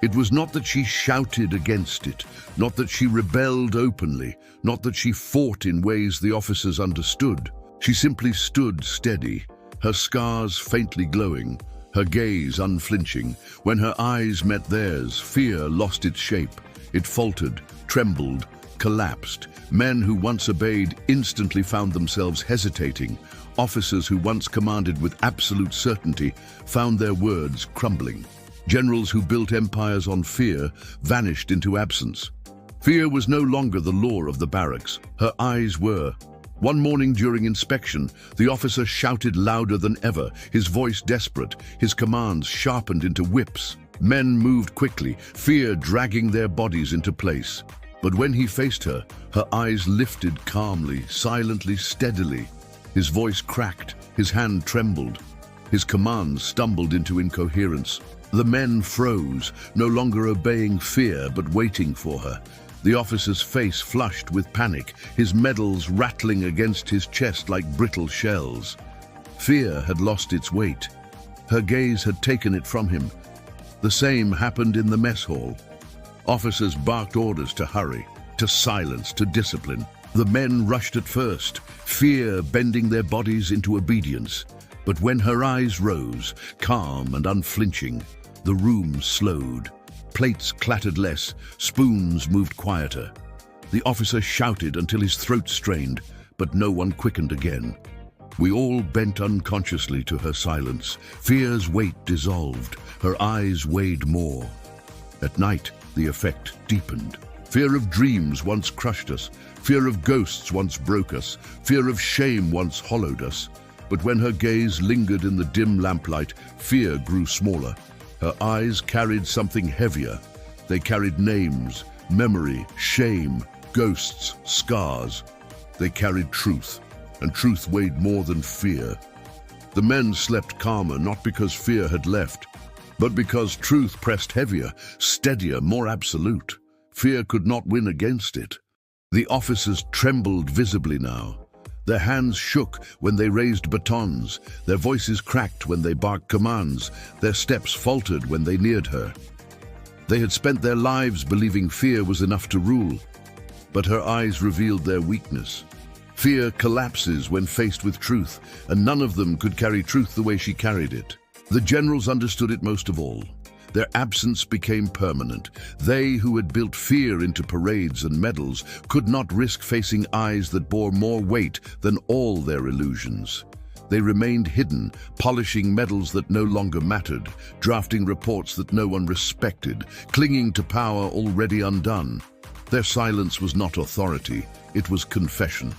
It was not that she shouted against it, not that she rebelled openly, not that she fought in ways the officers understood. She simply stood steady, her scars faintly glowing, her gaze unflinching. When her eyes met theirs, fear lost its shape. It faltered, trembled, collapsed. Men who once obeyed instantly found themselves hesitating. Officers who once commanded with absolute certainty found their words crumbling. Generals who built empires on fear vanished into absence. Fear was no longer the law of the barracks. Her eyes were. One morning during inspection, the officer shouted louder than ever, his voice desperate, his commands sharpened into whips. Men moved quickly, fear dragging their bodies into place. But when he faced her, her eyes lifted calmly, silently, steadily. His voice cracked, his hand trembled. His commands stumbled into incoherence. The men froze, no longer obeying fear but waiting for her. The officer's face flushed with panic, his medals rattling against his chest like brittle shells. Fear had lost its weight. Her gaze had taken it from him. The same happened in the mess hall. Officers barked orders to hurry, to silence, to discipline. The men rushed at first, fear bending their bodies into obedience. But when her eyes rose, calm and unflinching, the room slowed. Plates clattered less, spoons moved quieter. The officer shouted until his throat strained, but no one quickened again. We all bent unconsciously to her silence. Fear's weight dissolved. Her eyes weighed more. At night, the effect deepened. Fear of dreams once crushed us. Fear of ghosts once broke us. Fear of shame once hollowed us. But when her gaze lingered in the dim lamplight, fear grew smaller. Her eyes carried something heavier. They carried names, memory, shame, ghosts, scars. They carried truth, and truth weighed more than fear. The men slept calmer, not because fear had left, but because truth pressed heavier, steadier, more absolute. Fear could not win against it. The officers trembled visibly now. Their hands shook when they raised batons. Their voices cracked when they barked commands. Their steps faltered when they neared her. They had spent their lives believing fear was enough to rule, but her eyes revealed their weakness. Fear collapses when faced with truth, and none of them could carry truth the way she carried it. The generals understood it most of all. Their absence became permanent. They who had built fear into parades and medals could not risk facing eyes that bore more weight than all their illusions. They remained hidden, polishing medals that no longer mattered, drafting reports that no one respected, clinging to power already undone. Their silence was not authority, it was confession.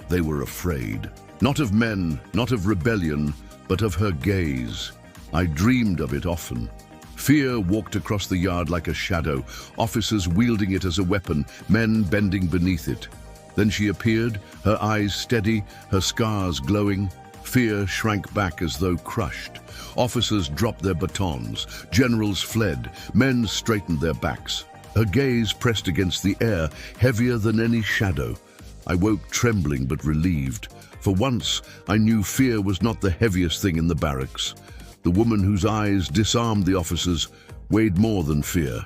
They were afraid. Not of men, not of rebellion, but of her gaze. I dreamed of it often. Fear walked across the yard like a shadow, officers wielding it as a weapon, men bending beneath it. Then she appeared, her eyes steady, her scars glowing. Fear shrank back as though crushed. Officers dropped their batons, generals fled, men straightened their backs. Her gaze pressed against the air, heavier than any shadow. I woke trembling but relieved. For once, I knew fear was not the heaviest thing in the barracks. The woman whose eyes disarmed the officers weighed more than fear.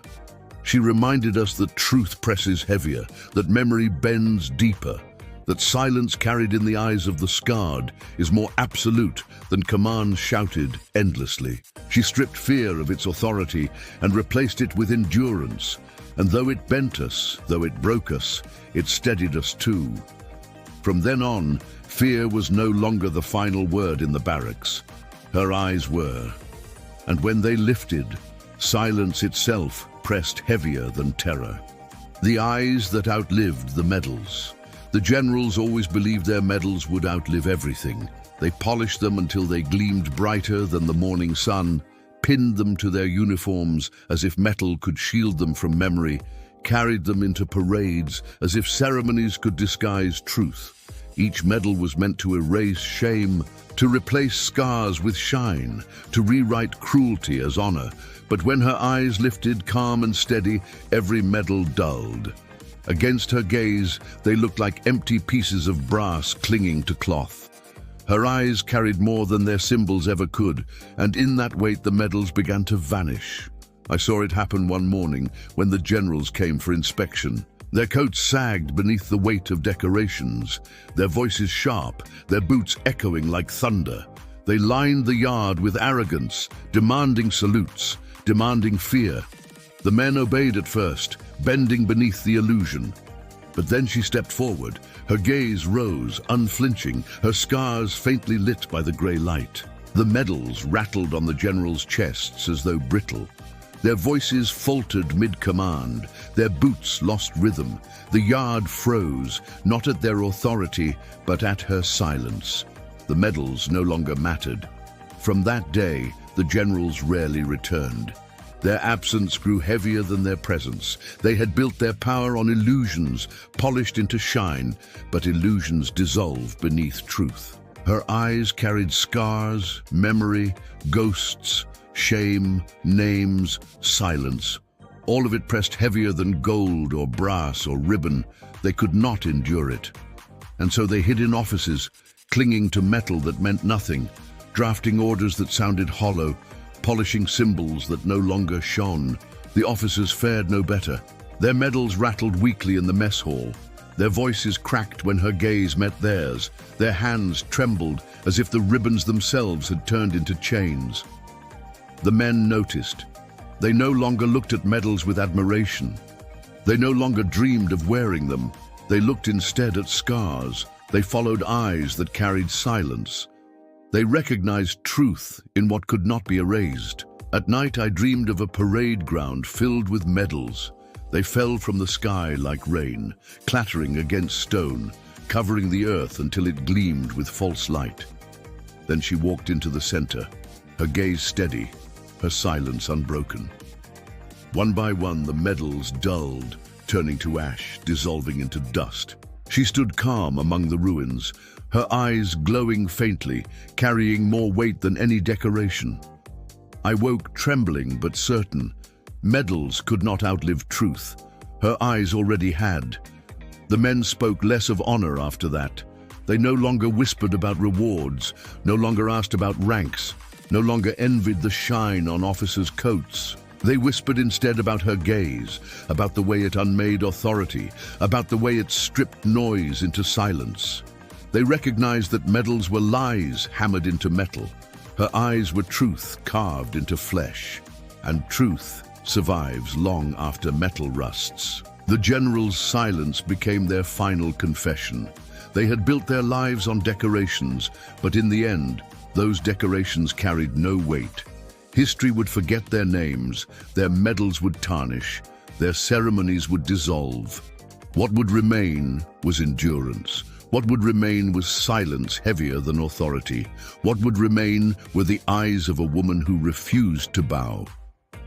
She reminded us that truth presses heavier, that memory bends deeper, that silence carried in the eyes of the scarred is more absolute than commands shouted endlessly. She stripped fear of its authority and replaced it with endurance. And though it bent us, though it broke us, it steadied us too. From then on, fear was no longer the final word in the barracks. Her eyes were, and when they lifted, silence itself pressed heavier than terror. The eyes that outlived the medals. The generals always believed their medals would outlive everything. They polished them until they gleamed brighter than the morning sun, pinned them to their uniforms as if metal could shield them from memory, carried them into parades as if ceremonies could disguise truth. Each medal was meant to erase shame, to replace scars with shine, to rewrite cruelty as honor. But when her eyes lifted, calm and steady, every medal dulled. Against her gaze, they looked like empty pieces of brass clinging to cloth. Her eyes carried more than their symbols ever could, and in that weight the medals began to vanish. I saw it happen one morning when the generals came for inspection. Their coats sagged beneath the weight of decorations, their voices sharp, their boots echoing like thunder. They lined the yard with arrogance, demanding salutes, demanding fear. The men obeyed at first, bending beneath the illusion. But then she stepped forward. Her gaze rose, unflinching, her scars faintly lit by the grey light. The medals rattled on the generals' chests as though brittle. Their voices faltered mid-command, their boots lost rhythm. The yard froze, not at their authority, but at her silence. The medals no longer mattered. From that day, the generals rarely returned. Their absence grew heavier than their presence. They had built their power on illusions, polished into shine, but illusions dissolve beneath truth. Her eyes carried scars, memory, ghosts, shame, names, silence. All of it pressed heavier than gold or brass or ribbon. They could not endure it. And so they hid in offices, clinging to metal that meant nothing, drafting orders that sounded hollow, polishing symbols that no longer shone. The officers fared no better. Their medals rattled weakly in the mess hall. Their voices cracked when her gaze met theirs. Their hands trembled as if the ribbons themselves had turned into chains. The men noticed. They no longer looked at medals with admiration. They no longer dreamed of wearing them. They looked instead at scars, They followed eyes that carried silence. They recognized truth in what could not be erased. At night I dreamed of a parade ground filled with medals. They fell from the sky like rain, clattering against stone, covering the earth until it gleamed with false light. Then she walked into the center, her gaze steady, her silence unbroken. One by one the medals dulled, turning to ash, dissolving into dust. She stood calm among the ruins, her eyes glowing faintly, carrying more weight than any decoration. I woke trembling but certain. Medals could not outlive truth. Her eyes already had. The men spoke less of honor after that. They no longer whispered about rewards, no longer asked about ranks, no longer envied the shine on officers' coats. They whispered instead about her gaze, about the way it unmade authority, about the way it stripped noise into silence. They recognized that medals were lies hammered into metal. Her eyes were truth carved into flesh, and truth survives long after metal rusts. The general's silence became their final confession. They had built their lives on decorations, but in the end, those decorations carried no weight. History would forget their names, their medals would tarnish, their ceremonies would dissolve. What would remain was endurance. What would remain was silence heavier than authority. What would remain were the eyes of a woman who refused to bow.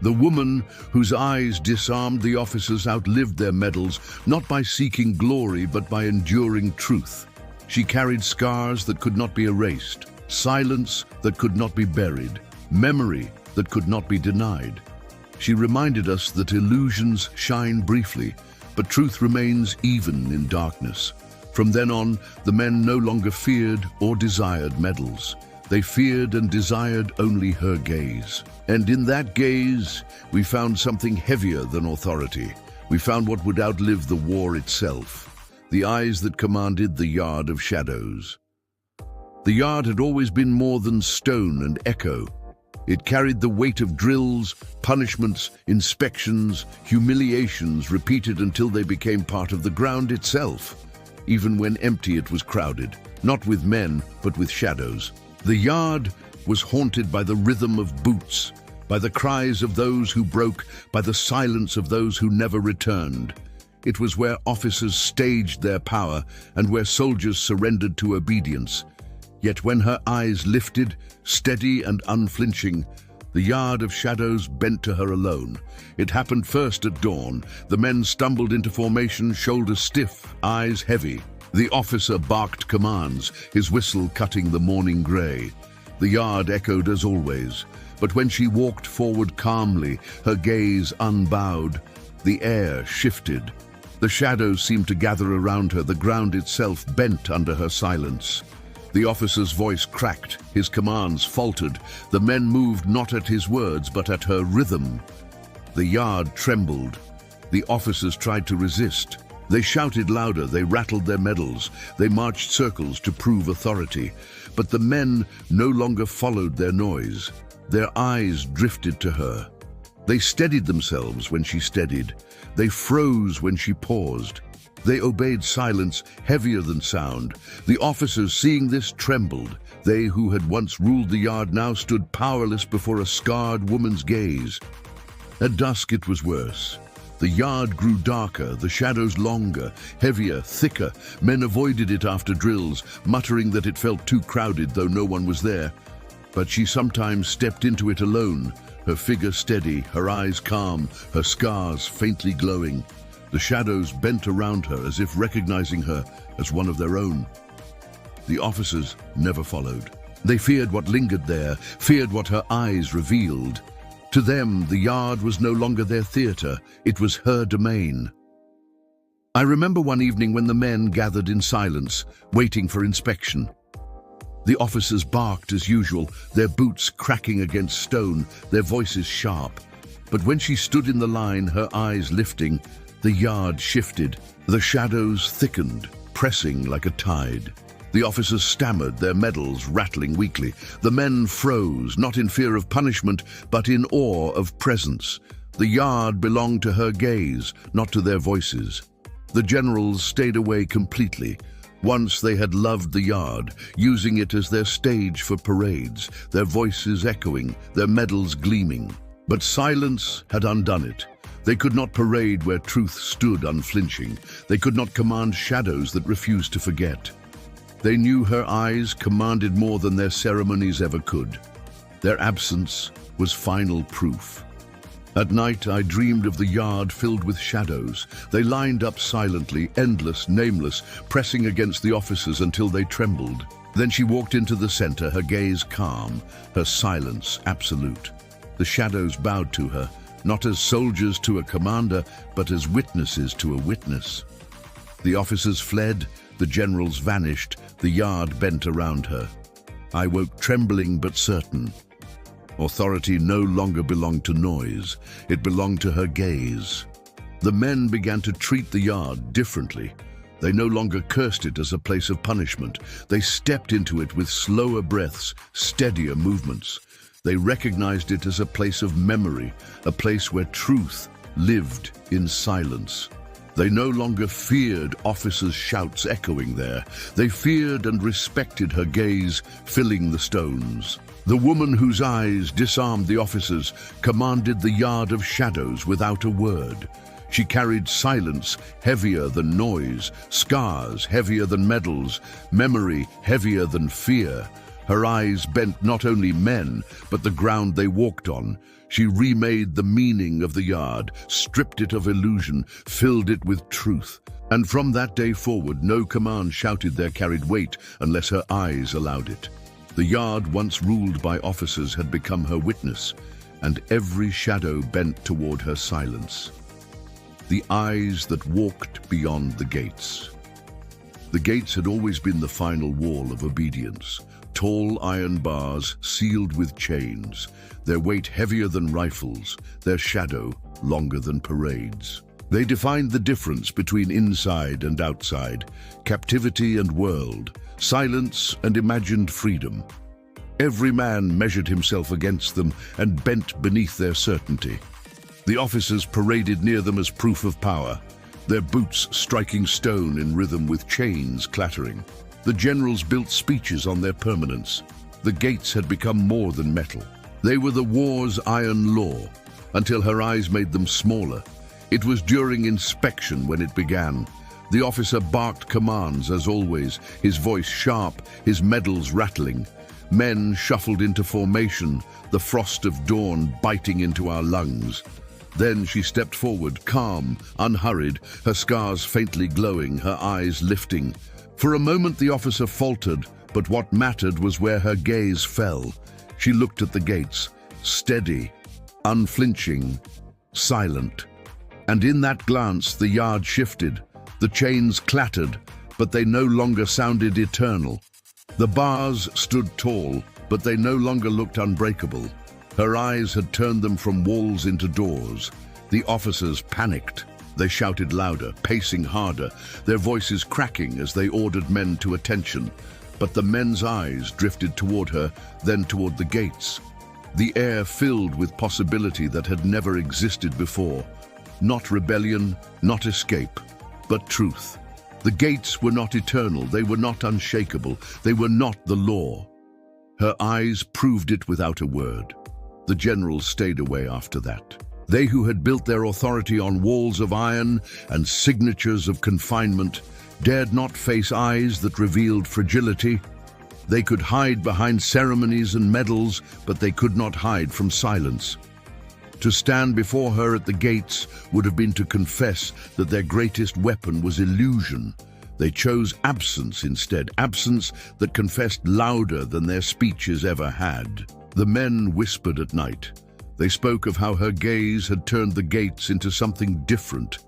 The woman whose eyes disarmed the officers outlived their medals, not by seeking glory, but by enduring truth. She carried scars that could not be erased, silence that could not be buried, memory that could not be denied. She reminded us that illusions shine briefly, but truth remains even in darkness. From then on, the men no longer feared or desired medals. They feared and desired only her gaze. And in that gaze, we found something heavier than authority. We found what would outlive the war itself, the eyes that commanded the yard of shadows. The yard had always been more than stone and echo. It carried the weight of drills, punishments, inspections, humiliations repeated until they became part of the ground itself. Even when empty, it was crowded, not with men, but with shadows. The yard was haunted by the rhythm of boots, by the cries of those who broke, by the silence of those who never returned. It was where officers staged their power and where soldiers surrendered to obedience. Yet when her eyes lifted, steady and unflinching, the yard of shadows bent to her alone. It happened first at dawn. The men stumbled into formation, shoulders stiff, eyes heavy. The officer barked commands, his whistle cutting the morning grey. The yard echoed as always, but when she walked forward calmly, her gaze unbowed, the air shifted. The shadows seemed to gather around her, the ground itself bent under her silence. The officer's voice cracked, his commands faltered. The men moved not at his words, but at her rhythm. The yard trembled. The officers tried to resist. They shouted louder, they rattled their medals, they marched circles to prove authority. But the men no longer followed their noise. Their eyes drifted to her. They steadied themselves when she steadied. They froze when she paused. They obeyed silence heavier than sound. The officers, seeing this, trembled. They who had once ruled the yard now stood powerless before a scarred woman's gaze. At dusk it was worse. The yard grew darker, the shadows longer, heavier, thicker. Men avoided it after drills, muttering that it felt too crowded, though no one was there. But she sometimes stepped into it alone, her figure steady, her eyes calm, her scars faintly glowing. The shadows bent around her as if recognizing her as one of their own. The officers never followed. They feared what lingered there, feared what her eyes revealed. To them, the yard was no longer their theater, it was her domain. I remember one evening when the men gathered in silence, waiting for inspection. The officers barked as usual, their boots cracking against stone, their voices sharp. But when she stood in the line, her eyes lifting, the yard shifted. The shadows thickened, pressing like a tide. The officers stammered, their medals rattling weakly. The men froze, not in fear of punishment, but in awe of presence. The yard belonged to her gaze, not to their voices. The generals stayed away completely. Once they had loved the yard, using it as their stage for parades, their voices echoing, their medals gleaming. But silence had undone it. They could not parade where truth stood unflinching. They could not command shadows that refused to forget. They knew her eyes commanded more than their ceremonies ever could. Their absence was final proof. At night, I dreamed of the yard filled with shadows. They lined up silently, endless, nameless, pressing against the officers until they trembled. Then she walked into the center, her gaze calm, her silence absolute. The shadows bowed to her, not as soldiers to a commander, but as witnesses to a witness. The officers fled, the generals vanished, the yard bent around her. I woke trembling but certain. Authority no longer belonged to noise, it belonged to her gaze. The men began to treat the yard differently. They no longer cursed it as a place of punishment. They stepped into it with slower breaths, steadier movements. They recognized it as a place of memory, a place where truth lived in silence. They no longer feared officers' shouts echoing there. They feared and respected her gaze, filling the stones. The woman whose eyes disarmed the officers commanded the yard of shadows without a word. She carried silence heavier than noise, scars heavier than medals, memory heavier than fear. Her eyes bent not only men, but the ground they walked on. She remade the meaning of the yard, stripped it of illusion, filled it with truth. And from that day forward, no command shouted there carried weight unless her eyes allowed it. The yard, once ruled by officers, had become her witness, and every shadow bent toward her silence. The eyes that walked beyond the gates. The gates had always been the final wall of obedience. Tall iron bars sealed with chains, their weight heavier than rifles, their shadow longer than parades. They defined the difference between inside and outside, captivity and world, silence and imagined freedom. Every man measured himself against them and bent beneath their certainty. The officers paraded near them as proof of power, their boots striking stone in rhythm with chains clattering. The generals built speeches on their permanence. The gates had become more than metal. They were the war's iron law, until her eyes made them smaller. It was during inspection when it began. The officer barked commands as always, his voice sharp, his medals rattling. Men shuffled into formation, the frost of dawn biting into our lungs. Then she stepped forward, calm, unhurried, her scars faintly glowing, her eyes lifting. For a moment the officer faltered, but what mattered was where her gaze fell. She looked at the gates, steady, unflinching, silent. And in that glance the yard shifted. The chains clattered, but they no longer sounded eternal. The bars stood tall, but they no longer looked unbreakable. Her eyes had turned them from walls into doors. The officers panicked. They shouted louder, pacing harder, their voices cracking as they ordered men to attention. But the men's eyes drifted toward her, then toward the gates. The air filled with possibility that had never existed before. Not rebellion, not escape, but truth. The gates were not eternal, they were not unshakable, they were not the law. Her eyes proved it without a word. The generals stayed away after that. They who had built their authority on walls of iron and signatures of confinement dared not face eyes that revealed fragility. They could hide behind ceremonies and medals, but they could not hide from silence. To stand before her at the gates would have been to confess that their greatest weapon was illusion. They chose absence instead, absence that confessed louder than their speeches ever had. The men whispered at night. They spoke of how her gaze had turned the gates into something different.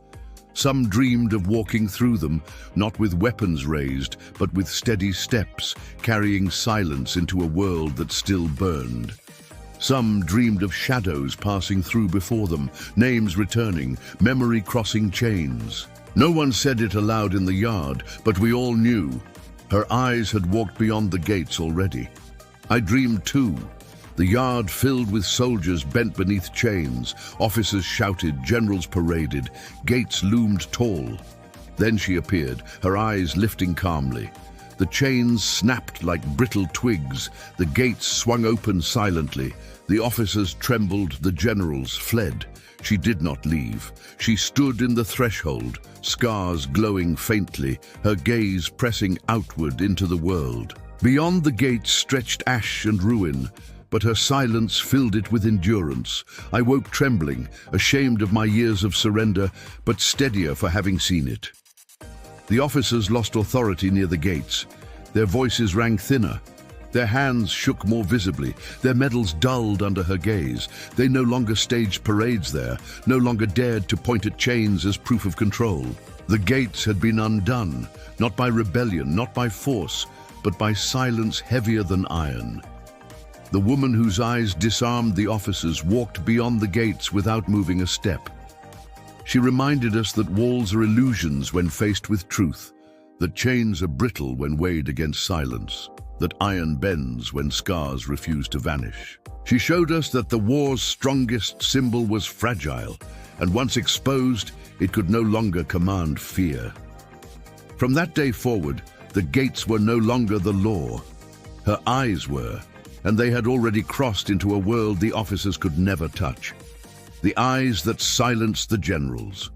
Some dreamed of walking through them, not with weapons raised, but with steady steps, carrying silence into a world that still burned. Some dreamed of shadows passing through before them, names returning, memory crossing chains. No one said it aloud in the yard, but we all knew. Her eyes had walked beyond the gates already. I dreamed too. The yard filled with soldiers bent beneath chains, officers shouted, generals paraded, gates loomed tall. Then she appeared, her eyes lifting calmly. The chains snapped like brittle twigs, the gates swung open silently. The officers trembled, the generals fled. She did not leave. She stood in the threshold, scars glowing faintly, her gaze pressing outward into the world. Beyond the gates stretched ash and ruin, but her silence filled it with endurance. I woke trembling, ashamed of my years of surrender, but steadier for having seen it. The officers lost authority near the gates. Their voices rang thinner. Their hands shook more visibly, their medals dulled under her gaze. They no longer staged parades there, no longer dared to point at chains as proof of control. The gates had been undone, not by rebellion, not by force, but by silence heavier than iron. The woman whose eyes disarmed the officers walked beyond the gates without moving a step. She reminded us that walls are illusions when faced with truth, that chains are brittle when weighed against silence, that iron bends when scars refuse to vanish. She showed us that the war's strongest symbol was fragile, and once exposed, it could no longer command fear. From that day forward, the gates were no longer the law. Her eyes were, and they had already crossed into a world the officers could never touch. The eyes that silenced the generals.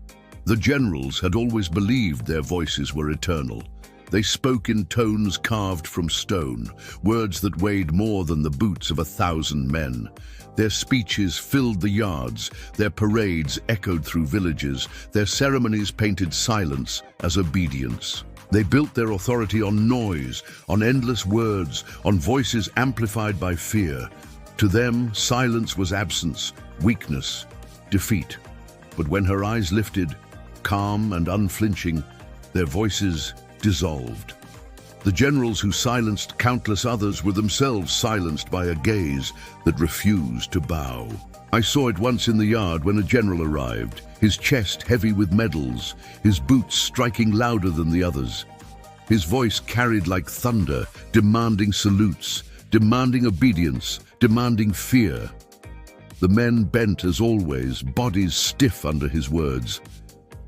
The generals had always believed their voices were eternal. They spoke in tones carved from stone, words that weighed more than the boots of 1,000 men. Their speeches filled the yards, their parades echoed through villages, their ceremonies painted silence as obedience. They built their authority on noise, on endless words, on voices amplified by fear. To them, silence was absence, weakness, defeat. But when her eyes lifted, calm and unflinching, their voices dissolved. The generals who silenced countless others were themselves silenced by a gaze that refused to bow. I saw it once in the yard when a general arrived, his chest heavy with medals, his boots striking louder than the others. His voice carried like thunder, demanding salutes, demanding obedience, demanding fear. The men bent as always, bodies stiff under his words.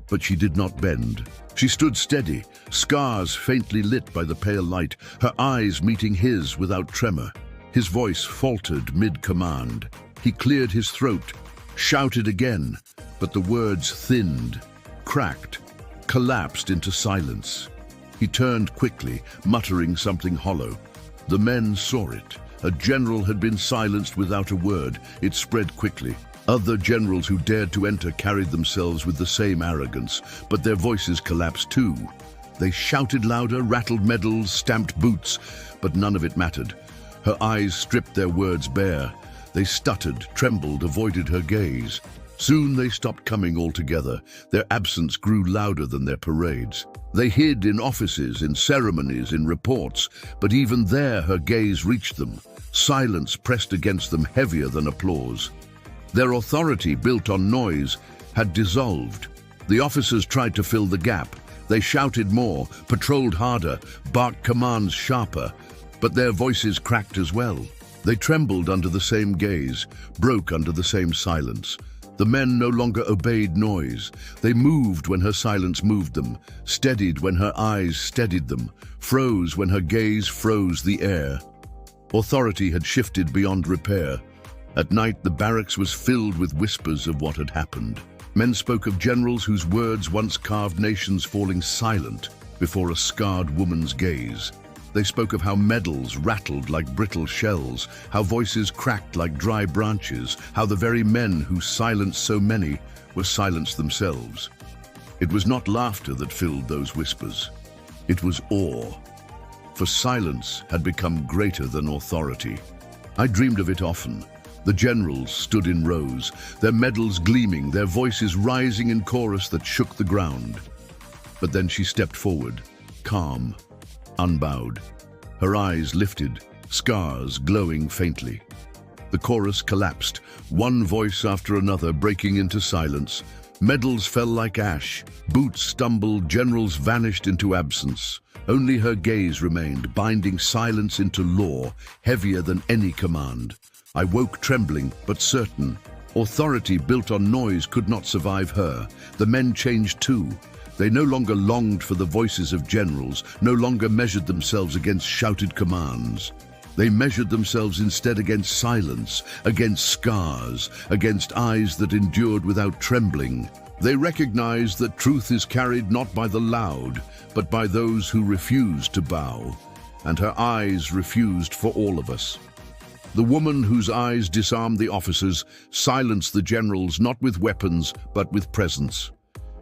But she did not bend. She stood steady, scars faintly lit by the pale light, her eyes meeting his without tremor. His voice faltered mid-command. He cleared his throat, shouted again, but the words thinned, cracked, collapsed into silence. He turned quickly, muttering something hollow. The men saw it. A general had been silenced without a word. It spread quickly. Other generals who dared to enter carried themselves with the same arrogance, but their voices collapsed too. They shouted louder, rattled medals, stamped boots, but none of it mattered. Her eyes stripped their words bare. They stuttered, trembled, avoided her gaze. Soon they stopped coming altogether. Their absence grew louder than their parades. They hid in offices, in ceremonies, in reports, but even there her gaze reached them. Silence pressed against them heavier than applause. Their authority, built on noise, had dissolved. The officers tried to fill the gap. They shouted more, patrolled harder, barked commands sharper, but their voices cracked as well. They trembled under the same gaze, broke under the same silence. The men no longer obeyed noise. They moved when her silence moved them, steadied when her eyes steadied them, froze when her gaze froze the air. Authority had shifted beyond repair. At night, the barracks was filled with whispers of what had happened. Men spoke of generals whose words once carved nations falling silent before a scarred woman's gaze. They spoke of how medals rattled like brittle shells, how voices cracked like dry branches, how the very men who silenced so many were silenced themselves. It was not laughter that filled those whispers. It was awe. For silence had become greater than authority. I dreamed of it often. The generals stood in rows, their medals gleaming, their voices rising in chorus that shook the ground. But then she stepped forward, calm, unbowed. Her eyes lifted, scars glowing faintly. The chorus collapsed, one voice after another breaking into silence. Medals fell like ash, boots stumbled, generals vanished into absence. Only her gaze remained, binding silence into law, heavier than any command. I woke trembling, but certain. Authority built on noise could not survive her. The men changed too. They no longer longed for the voices of generals, no longer measured themselves against shouted commands. They measured themselves instead against silence, against scars, against eyes that endured without trembling. They recognized that truth is carried not by the loud, but by those who refuse to bow. And her eyes refused for all of us. The woman whose eyes disarmed the officers silenced the generals not with weapons, but with presence.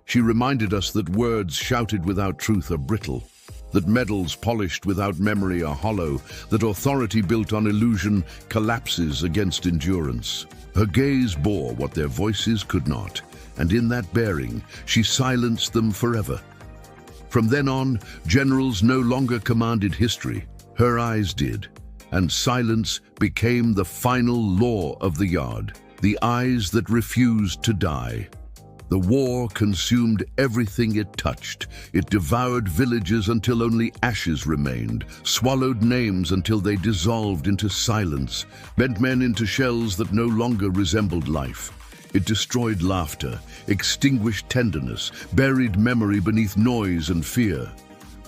She reminded us that words shouted without truth are brittle, that medals polished without memory are hollow, that authority built on illusion collapses against endurance. Her gaze bore what their voices could not, and in that bearing, she silenced them forever. From then on, generals no longer commanded history. Her eyes did, and silence became the final law of the yard, the eyes that refused to die. The war consumed everything it touched. It devoured villages until only ashes remained, swallowed names until they dissolved into silence, bent men into shells that no longer resembled life. It destroyed laughter, extinguished tenderness, buried memory beneath noise and fear.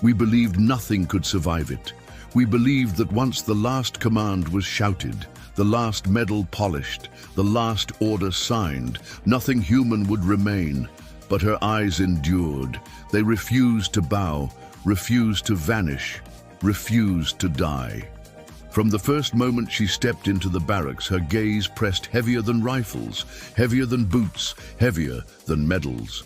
We believed nothing could survive it. We believed that once the last command was shouted, the last medal polished, the last order signed, nothing human would remain. But her eyes endured. They refused to bow, refused to vanish, refused to die. From the first moment she stepped into the barracks, her gaze pressed heavier than rifles, heavier than boots, heavier than medals.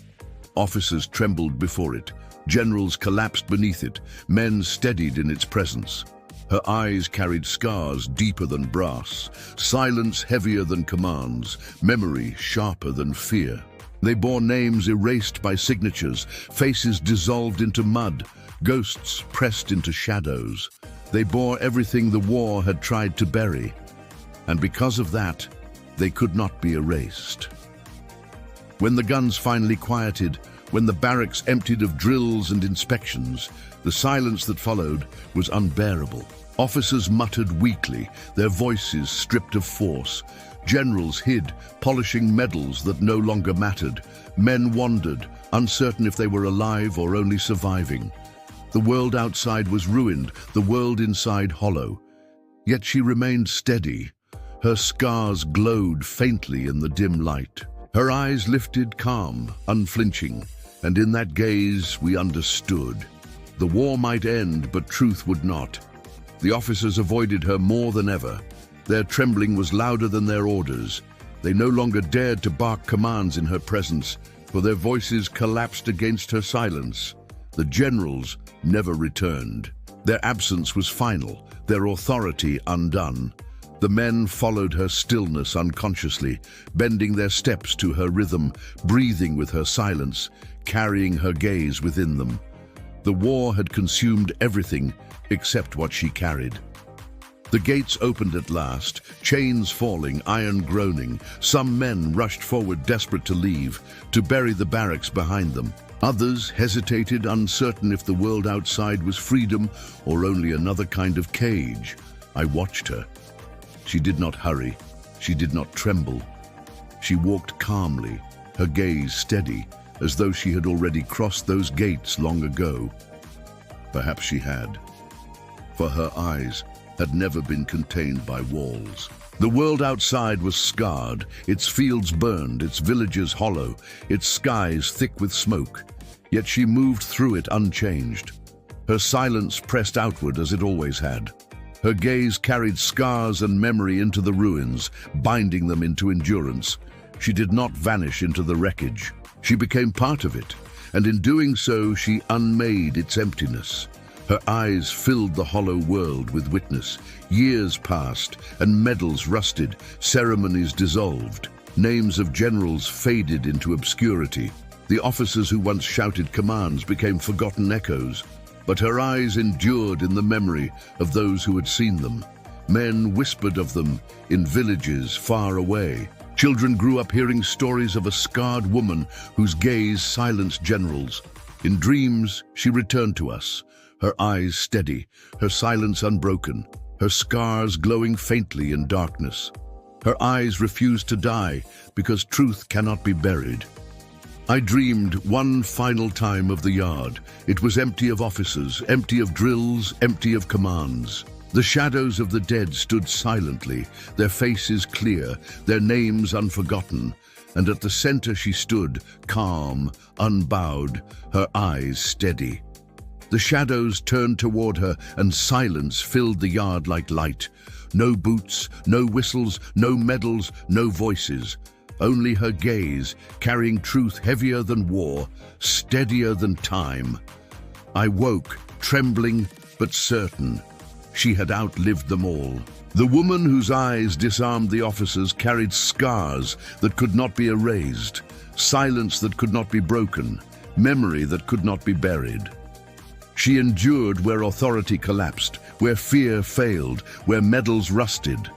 Officers trembled before it. Generals collapsed beneath it. Men steadied in its presence. Her eyes carried scars deeper than brass, silence heavier than commands, memory sharper than fear. They bore names erased by signatures, faces dissolved into mud, ghosts pressed into shadows. They bore everything the war had tried to bury, and because of that, they could not be erased. When the guns finally quieted, when the barracks emptied of drills and inspections, the silence that followed was unbearable. Officers muttered weakly, their voices stripped of force. Generals hid, polishing medals that no longer mattered. Men wandered, uncertain if they were alive or only surviving. The world outside was ruined, the world inside hollow. Yet she remained steady. Her scars glowed faintly in the dim light. Her eyes lifted calm, unflinching, and in that gaze we understood. The war might end, but truth would not. The officers avoided her more than ever. Their trembling was louder than their orders. They no longer dared to bark commands in her presence, for their voices collapsed against her silence. The generals never returned. Their absence was final, their authority undone. The men followed her stillness unconsciously, bending their steps to her rhythm, breathing with her silence, carrying her gaze within them. The war had consumed everything except what she carried. The gates opened at last, chains falling, iron groaning. Some men rushed forward, desperate to leave, to bury the barracks behind them. Others hesitated, uncertain if the world outside was freedom or only another kind of cage. I watched her. She did not hurry. She did not tremble. She walked calmly, her gaze steady, as though she had already crossed those gates long ago. Perhaps she had, for her eyes had never been contained by walls. The world outside was scarred, its fields burned, its villages hollow, its skies thick with smoke. Yet she moved through it unchanged. Her silence pressed outward as it always had. Her gaze carried scars and memory into the ruins, binding them into endurance. She did not vanish into the wreckage. She became part of it, and in doing so she unmade its emptiness. Her eyes filled the hollow world with witness. Years passed, and medals rusted, ceremonies dissolved. Names of generals faded into obscurity. The officers who once shouted commands became forgotten echoes. But her eyes endured in the memory of those who had seen them. Men whispered of them in villages far away. Children grew up hearing stories of a scarred woman whose gaze silenced generals. In dreams, she returned to us, her eyes steady, her silence unbroken, her scars glowing faintly in darkness. Her eyes refused to die because truth cannot be buried. I dreamed one final time of the yard. It was empty of officers, empty of drills, empty of commands. The shadows of the dead stood silently, their faces clear, their names unforgotten. And at the center she stood, calm, unbowed, her eyes steady. The shadows turned toward her, and silence filled the yard like light. No boots, no whistles, no medals, no voices. Only her gaze, carrying truth heavier than war, steadier than time. I woke, trembling but certain. She had outlived them all. The woman whose eyes disarmed the officers carried scars that could not be erased, silence that could not be broken, memory that could not be buried. She endured where authority collapsed, where fear failed, where medals rusted.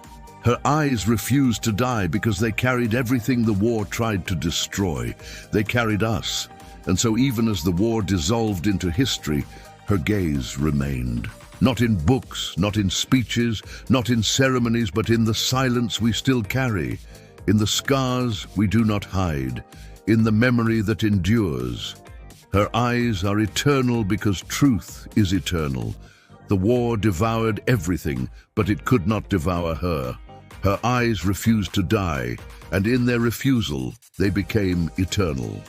Her eyes refused to die because they carried everything the war tried to destroy. They carried us, and so even as the war dissolved into history, her gaze remained. Not in books, not in speeches, not in ceremonies, but in the silence we still carry, in the scars we do not hide, in the memory that endures. Her eyes are eternal because truth is eternal. The war devoured everything, but it could not devour her. Her eyes refused to die, and in their refusal, they became eternal.